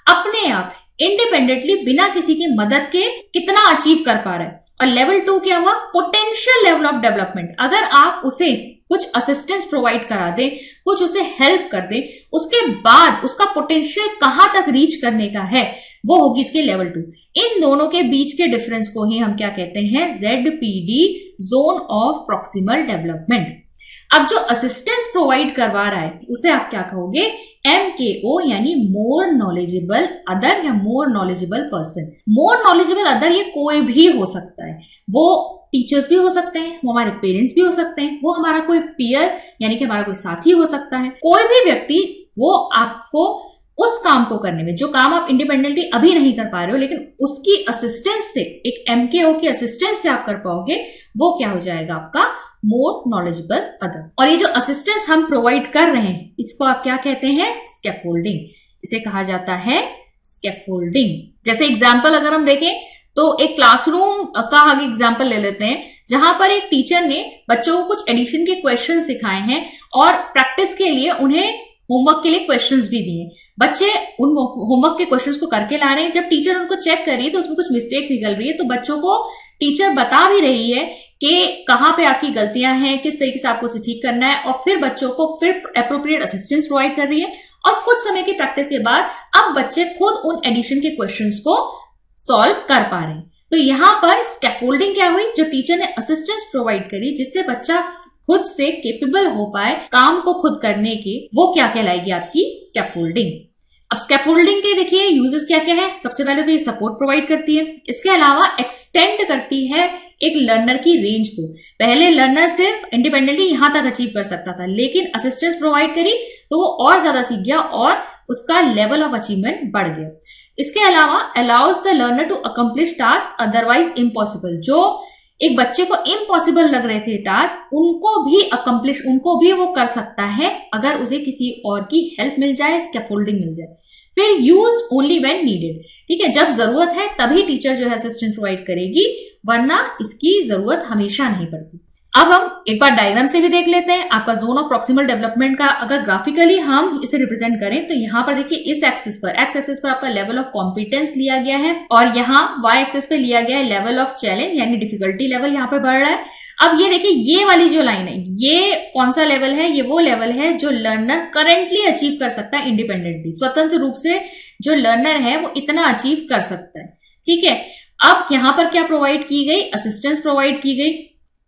अपने आप इंडिपेंडेंटली बिना किसी की मदद के कितना अचीव कर पा रहा है। और लेवल 2 क्या हुआ, पोटेंशियल लेवल ऑफ डेवलपमेंट। अगर आप उसे कुछ असिस्टेंस प्रोवाइड करा दें, कुछ उसे हेल्प कर दें, उसके बाद उसका पोटेंशियल कहां तक रीच करने का है, वो होगी इसकी लेवल 2। इन दोनों के बीच के डिफरेंस को ही हम क्या कहते हैं, ZPD, zone of proximal development. अब जो असिस्टेंस प्रोवाइड करवा रहा है उसे आप क्या कहोगे, MKO, यानी मोर नॉलेजेबल अदर या more knowledgeable person. More knowledgeable other ये कोई भी हो सकता है, वो टीचर्स भी हो सकते हैं, वो हमारे पेरेंट्स भी हो सकते हैं, वो हमारा कोई पीयर यानी कि हमारा कोई साथी हो सकता है। कोई भी व्यक्ति वो आपको उस काम को करने में, जो काम आप इंडिपेंडेंटली अभी नहीं कर पा रहे हो, लेकिन उसकी असिस्टेंस से, एक MKO की असिस्टेंस से आप कर पाओगे, वो क्या हो जाएगा आपका मोर नॉलेजेबल अदर। और ये जो असिस्टेंस हम प्रोवाइड कर रहे हैं, इसको आप क्या कहते हैं, स्कैफोल्डिंग। इसे कहा जाता है स्कैफोल्डिंग। जैसे एग्जाम्पल अगर हम देखें तो एक क्लासरूम का आगे एग्जाम्पल ले लेते हैं। जहां पर एक टीचर ने बच्चों को कुछ एडिशन के क्वेश्चन सिखाए हैं और प्रैक्टिस के लिए उन्हें होमवर्क के लिए क्वेश्चंस भी दिए। बच्चे उन होमवर्क के क्वेश्चंस को करके ला रहे हैं। जब टीचर उनको चेक कर रही है तो उसमें कुछ मिस्टेक्स निकल रही है, तो बच्चों को टीचर बता भी रही है कि कहाँ पे आपकी गलतियां हैं, किस तरीके से आपको उसे ठीक करना है, और फिर बच्चों को फिर एप्रोप्रिएट असिस्टेंस प्रोवाइड कर रही है। और कुछ समय की प्रैक्टिस के बाद अब बच्चे खुद उन एडिशन के क्वेश्चंस को सॉल्व कर पा रहे हैं। तो यहाँ पर स्कैफोल्डिंग क्या हुई, जो टीचर ने असिस्टेंस प्रोवाइड करी जिससे बच्चा खुद से केपेबल हो पाए काम को खुद करने के, वो क्या कहलाएगी आपकी स्कैफोल्डिंग। अब स्कैफोल्डिंग के देखिए यूजेस क्या क्या है। सबसे पहले तो ये सपोर्ट प्रोवाइड करती है, इसके अलावा एक्सटेंड करती है एक लर्नर की रेंज को। पहले लर्नर सिर्फ इंडिपेंडेंटली यहां तक अचीव कर सकता था, लेकिन असिस्टेंस प्रोवाइड करी तो वो और ज्यादा सीख गया और उसका लेवल ऑफ अचीवमेंट बढ़ गया। इसके अलावा allows the learner to accomplish task otherwise impossible. जो एक बच्चे को इम्पॉसिबल लग रहे थे टास्क, उनको भी वो कर सकता है अगर उसे किसी और की हेल्प मिल जाए, स्कैफोल्डिंग मिल जाए। फिर यूज्ड ओनली व्हेन नीडेड, ठीक है, जब जरूरत है तभी टीचर जो है असिस्टेंट प्रोवाइड करेगी, वरना इसकी जरूरत हमेशा नहीं पड़ती। अब हम एक बार डायग्राम से भी देख लेते हैं। आपका जोन ऑफ प्रॉक्सिमल डेवलपमेंट का अगर ग्राफिकली हम इसे रिप्रेजेंट करें तो यहाँ पर देखिए इस एक्सिस पर, एक्स एक्सिस पर आपका लेवल ऑफ कॉम्पिटेंस लिया गया है और यहाँ वाई एक्सिस पे लिया गया है लेवल ऑफ चैलेंज, यानी डिफिकल्टी लेवल यहाँ पर बढ़ रहा है। अब ये देखिए ये वाली जो लाइन है, ये कौन सा लेवल है, ये वो लेवल है जो लर्नर करेंटली अचीव कर सकता है इंडिपेंडेंटली, स्वतंत्र रूप से जो लर्नर है वो इतना अचीव कर सकता है, ठीक है। अब यहाँ पर क्या प्रोवाइड की गई, असिस्टेंस प्रोवाइड की गई,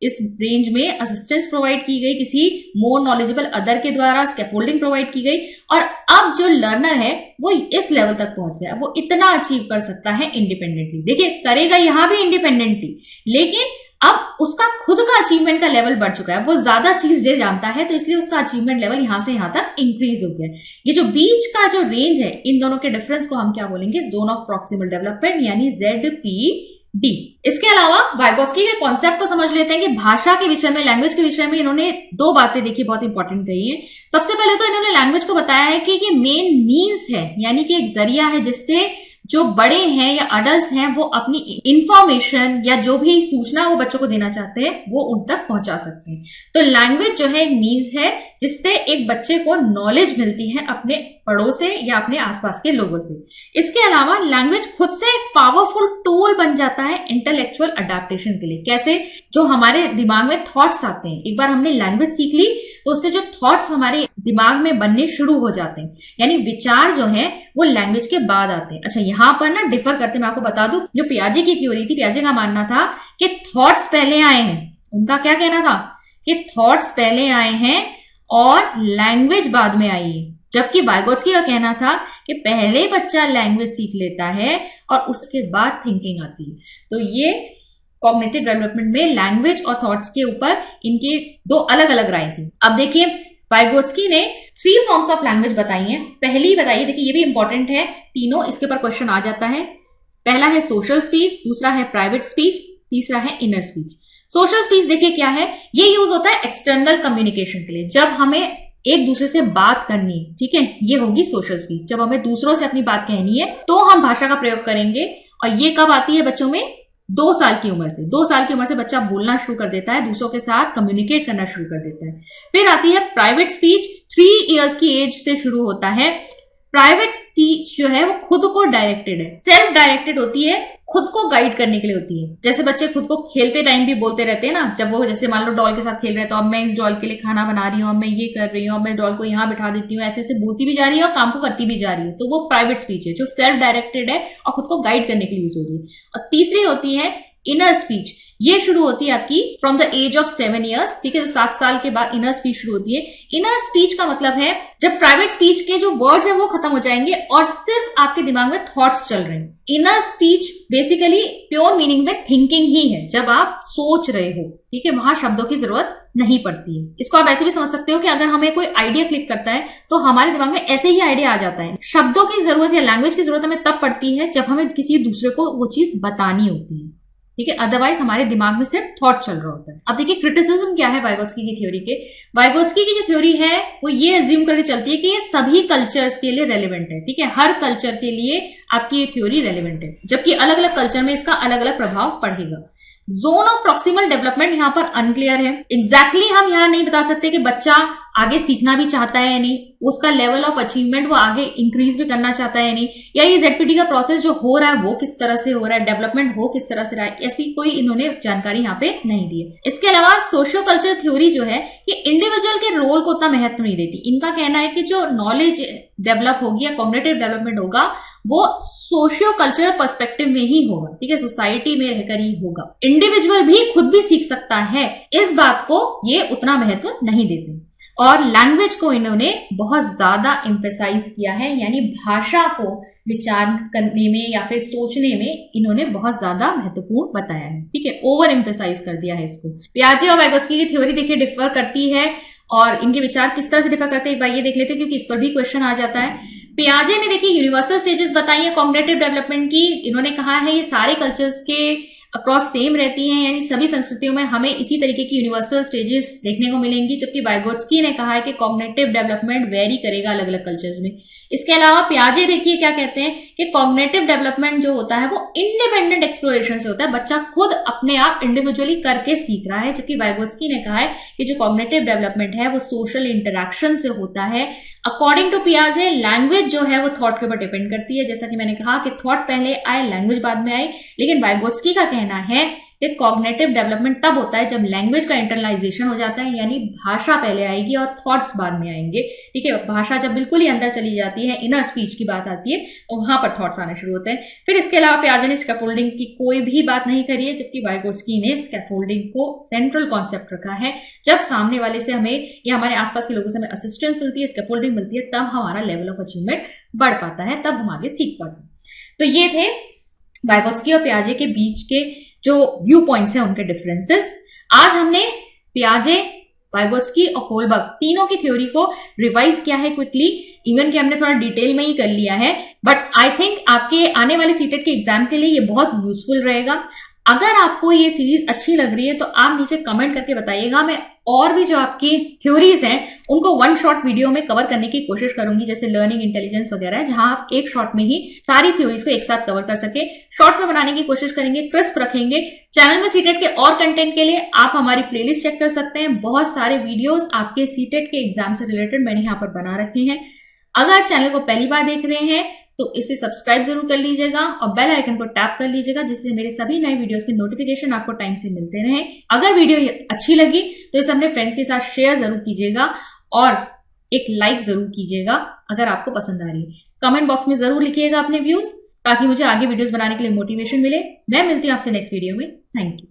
इस रेंज में असिस्टेंस प्रोवाइड की गई किसी मोर नॉलेजेबल अदर के द्वारा, स्कैफोल्डिंग प्रोवाइड की गई, और अब जो लर्नर है वो इस लेवल तक पहुंच गया, वो इतना अचीव कर सकता है इंडिपेंडेंटली। देखिए करेगा यहां भी इंडिपेंडेंटली, लेकिन अब उसका खुद का अचीवमेंट का लेवल बढ़ चुका है, वो ज्यादा चीजें जानता है, तो इसलिए उसका अचीवमेंट लेवल यहां से यहां तक इंक्रीज हो गया है। ये जो बीच का जो रेंज है, इन दोनों के डिफरेंस को हम क्या बोलेंगे, जोन ऑफ प्रॉक्सिमल डेवलपमेंट, यानी ZPD। इसके अलावा वाइगोत्स्की के कॉन्सेप्ट को समझ लेते हैं कि भाषा के विषय में, लैंग्वेज के विषय में इन्होंने दो बातें देखी बहुत इंपॉर्टेंट कही है। सबसे पहले तो इन्होंने लैंग्वेज को बताया है कि ये मेन मीन्स है, यानी कि एक जरिया है जिससे जो बड़े हैं या अडल्ट हैं वो अपनी इंफॉर्मेशन या जो भी सूचना वो बच्चों को देना चाहते हैं वो उन तक पहुंचा सकते हैं। तो लैंग्वेज जो है एक मीन्स है जिससे एक बच्चे को नॉलेज मिलती है अपने बड़ों से या अपने आसपास के लोगों से। इसके अलावा लैंग्वेज खुद से एक पावरफुल टूल बन जाता है इंटेलेक्चुअल अडेप्टेशन के लिए। कैसे, जो हमारे दिमाग में थॉट्स आते हैं, एक बार हमने लैंग्वेज सीख ली तो उससे जो थॉट्स हमारे दिमाग में बनने शुरू हो जाते हैं, यानी विचार जो है वो लैंग्वेज के बाद आते हैं। अच्छा, यहाँ पर ना डिफर करते, मैं आपको बता दूं, जो पियाजे की थ्योरी थी, पियाजे का मानना था कि थॉट्स पहले आए हैं, उनका क्या कहना था कि थॉट्स पहले आए हैं और लैंग्वेज बाद में आई है, जबकि वाइगोत्स्की का कहना था कि पहले बच्चा लैंग्वेज सीख लेता है और उसके बाद थिंकिंग आती है। तो ये कॉग्निटिव डेवलपमेंट में लैंग्वेज और थॉट्स के ऊपर इनके दो अलग अलग राय थी। अब देखिए वाइगोत्स्की ने 3 फॉर्म्स ऑफ लैंग्वेज बताई हैं। पहली बताइए, देखिए ये भी इंपॉर्टेंट है, तीनों इसके ऊपर क्वेश्चन आ जाता है। पहला है सोशल स्पीच, दूसरा है प्राइवेट स्पीच, तीसरा है इनर स्पीच। सोशल स्पीच देखिए क्या है, ये यूज होता है एक्सटर्नल कम्युनिकेशन के लिए, जब हमें एक दूसरे से बात करनी है, ठीक है, ये होगी सोशल स्पीच। जब हमें दूसरों से अपनी बात कहनी है तो हम भाषा का प्रयोग करेंगे, और ये कब आती है बच्चों में, 2 साल की उम्र से। 2 साल की उम्र से बच्चा बोलना शुरू कर देता है, दूसरों के साथ कम्युनिकेट करना शुरू कर देता है। फिर आती है प्राइवेट स्पीच, 3 इयर्स की एज से शुरू होता है। प्राइवेट स्पीच जो है वो खुद को डायरेक्टेड है, सेल्फ डायरेक्टेड होती है, खुद को गाइड करने के लिए होती है। जैसे बच्चे खुद को खेलते टाइम भी बोलते रहते हैं ना, जब वो जैसे मान लो डॉल के साथ खेल रहे हैं तो अब मैं इस डॉल के लिए खाना बना रही हूँ, अब मैं ये कर रही हूँ, अब मैं डॉल को यहाँ बिठा देती हूँ, ऐसे ऐसे बोलती भी जा रही है और काम को करती भी जा रही है। तो वो प्राइवेट स्पीच है जो सेल्फ डायरेक्टेड है और खुद को गाइड करने के लिए यूज हो रही है। और तीसरी होती है इनर स्पीच, ये शुरू होती है आपकी from the age of 7 years, ठीक है, तो 7 साल के बाद इनर स्पीच शुरू होती है। इनर स्पीच का मतलब है जब प्राइवेट स्पीच के जो वर्ड्स हैं वो खत्म हो जाएंगे और सिर्फ आपके दिमाग में थॉट्स चल रहे हैं। Inner speech basically pure meaning में थिंकिंग ही है, जब आप सोच रहे हो, ठीक है, वहां शब्दों की जरूरत नहीं पड़ती है। इसको आप ऐसे भी समझ सकते हो कि अगर हमें कोई आइडिया क्लिक करता है तो हमारे दिमाग में ऐसे ही आइडिया आ जाता है। शब्दों की जरूरत या लैंग्वेज की जरूरत हमें तब पड़ती है जब हमें किसी दूसरे को वो चीज बतानी होती है, ठीक है, अदरवाइज हमारे दिमाग में सिर्फ थॉट चल रहा होता है। अब देखिए क्रिटिसिज्म क्या है वाइगोत्स्की की थ्योरी के। वाइगोत्स्की की जो थ्योरी है वो ये अज्यूम करके चलती है कि ये सभी कल्चर्स के लिए रेलेवेंट है, ठीक है, हर कल्चर के लिए आपकी ये थ्योरी रेलेवेंट है, जबकि अलग अलग कल्चर में इसका अलग अलग प्रभाव पड़ेगा। जोन ऑफ प्रॉक्सिमल डेवलपमेंट यहाँ पर अनक्लियर है। एग्जैक्टली हम यहाँ नहीं बता सकते कि बच्चा आगे सीखना भी चाहता है या नहीं, उसका लेवल ऑफ अचीवमेंट वो आगे इंक्रीज भी करना चाहता है या नहीं, या ये जेडपीटी का प्रोसेस जो हो रहा है वो किस तरह से हो रहा है, डेवलपमेंट हो किस तरह से रहा है, ऐसी कोई इन्होंने जानकारी यहाँ पे नहीं दी है। इसके अलावा सोशियो कल्चर थ्योरी जो है ये इंडिविजुअल के रोल को उतना महत्व नहीं देती। इनका कहना है कि जो नॉलेज डेवलप होगी या कॉग्निटिव डेवलपमेंट होगा वो सोशियो कल्चरल पर्सपेक्टिव में ही होगा, ठीक है, सोसाइटी में रहकर ही होगा। इंडिविजुअल भी खुद भी सीख सकता है, इस बात को ये उतना महत्व नहीं देते। और लैंग्वेज को इन्होंने बहुत ज्यादा एम्फेसाइज किया है, यानी भाषा को विचार करने में या फिर सोचने में इन्होंने बहुत ज्यादा महत्वपूर्ण बताया है, ठीक है, ओवर एम्फेसाइज कर दिया है इसको। पियाजे और वाइगोत्स्की की थ्योरी देखिए डिफर करती है, और इनके विचार किस तरह से डिफर करते हैं एक बार ये देख लेते हैं, क्योंकि इस पर भी क्वेश्चन आ जाता है। पियाजे ने देखिए यूनिवर्सल स्टेजेस बताई है कॉग्निटिव डेवलपमेंट की। इन्होंने कहा है ये सारे कल्चर्स के अक्रॉस सेम रहती हैं, यानी सभी संस्कृतियों में हमें इसी तरीके की यूनिवर्सल स्टेजेस देखने को मिलेंगी। जबकि वाइगोत्स्की ने कहा है कि कॉग्निटिव डेवलपमेंट वेरी करेगा अलग अलग कल्चर्स में। इसके अलावा पियाजे देखिए क्या कहते हैं कि कॉग्निटिव डेवलपमेंट जो होता है वो इंडिपेंडेंट एक्सप्लोरेशन से होता है, बच्चा खुद अपने आप इंडिविजुअली करके सीख रहा है। जबकि वाइगोत्स्की ने कहा है कि जो कॉग्निटिव डेवलपमेंट है वो सोशल इंटरेक्शन से होता है। अकॉर्डिंग टू पियाजे लैंग्वेज जो है वो थॉट के ऊपर डिपेंड करती है, जैसा कि मैंने कहा कि थॉट पहले आए लैंग्वेज बाद में आई। लेकिन वाइगोत्स्की का कहना है कि कॉग्निटिव डेवलपमेंट तब होता है जब लैंग्वेज का इंटरनलाइजेशन हो जाता है, यानी भाषा पहले आएगी और थॉट्स बाद में आएंगे, ठीक है। भाषा जब बिल्कुल ही अंदर चली जाती है, इनर स्पीच की बात आती है, तो वहां पर थॉट्स आने शुरू होते हैं। फिर इसके अलावा पियाजे ने स्कैफोल्डिंग की कोई भी बात नहीं करी है, जबकि वाइगोत्स्की ने स्कैफोल्डिंग को सेंट्रल कॉन्सेप्ट रखा है। जब सामने वाले से हमें या हमारे आसपास के लोगों से हमें असिस्टेंस मिलती है, स्कैफोल्डिंग मिलती है, तब हमारा लेवल ऑफ अचीवमेंट बढ़ पाता है, तब हम आगे सीख पाते हैं। तो ये थे वाइगोत्स्की और पियाजे के बीच के जो व्यू पॉइंट्स हैं उनके डिफरेंसेस। आज हमने पियाजे, वाइगोत्स्की और होलबर्ग तीनों की थ्योरी को रिवाइज किया है क्विकली, इवन कि हमने थोड़ा डिटेल में ही कर लिया है, बट आई थिंक आपके आने वाले सीटेट के एग्जाम के लिए ये बहुत यूजफुल रहेगा। अगर आपको ये सीरीज अच्छी लग रही है तो आप नीचे कमेंट करके बताइएगा, मैं और भी जो आपकी थ्योरीज हैं उनको वन शॉट वीडियो में कवर करने की कोशिश करूंगी, जैसे लर्निंग इंटेलिजेंस वगैरह, जहां आप एक शॉट में ही सारी थ्योरीज को एक साथ कवर कर सके। शॉर्ट में बनाने की कोशिश करेंगे, क्रिस्प रखेंगे। चैनल में सीटेट के और कंटेंट के लिए आप हमारी प्लेलिस्ट चेक कर सकते हैं, बहुत सारे वीडियोस आपके सीटेट के एग्जाम से रिलेटेड मैंने यहाँ पर बना रखे हैं। अगर चैनल को पहली बार देख रहे हैं तो इसे सब्सक्राइब जरूर कर लीजिएगा और बेल आइकन को टैप कर लीजिएगा, जिससे मेरे सभी नए वीडियोस के नोटिफिकेशन आपको टाइम से मिलते रहें। अगर वीडियो अच्छी लगी तो इसे अपने फ्रेंड्स के साथ शेयर जरूर कीजिएगा और एक लाइक जरूर कीजिएगा अगर आपको पसंद आ रही है। कमेंट बॉक्स में जरूर लिखिएगा अपने व्यूज, ताकि मुझे आगे वीडियोस बनाने के लिए मोटिवेशन मिले। मैं मिलती हूँ आपसे नेक्स्ट वीडियो में। Thank you.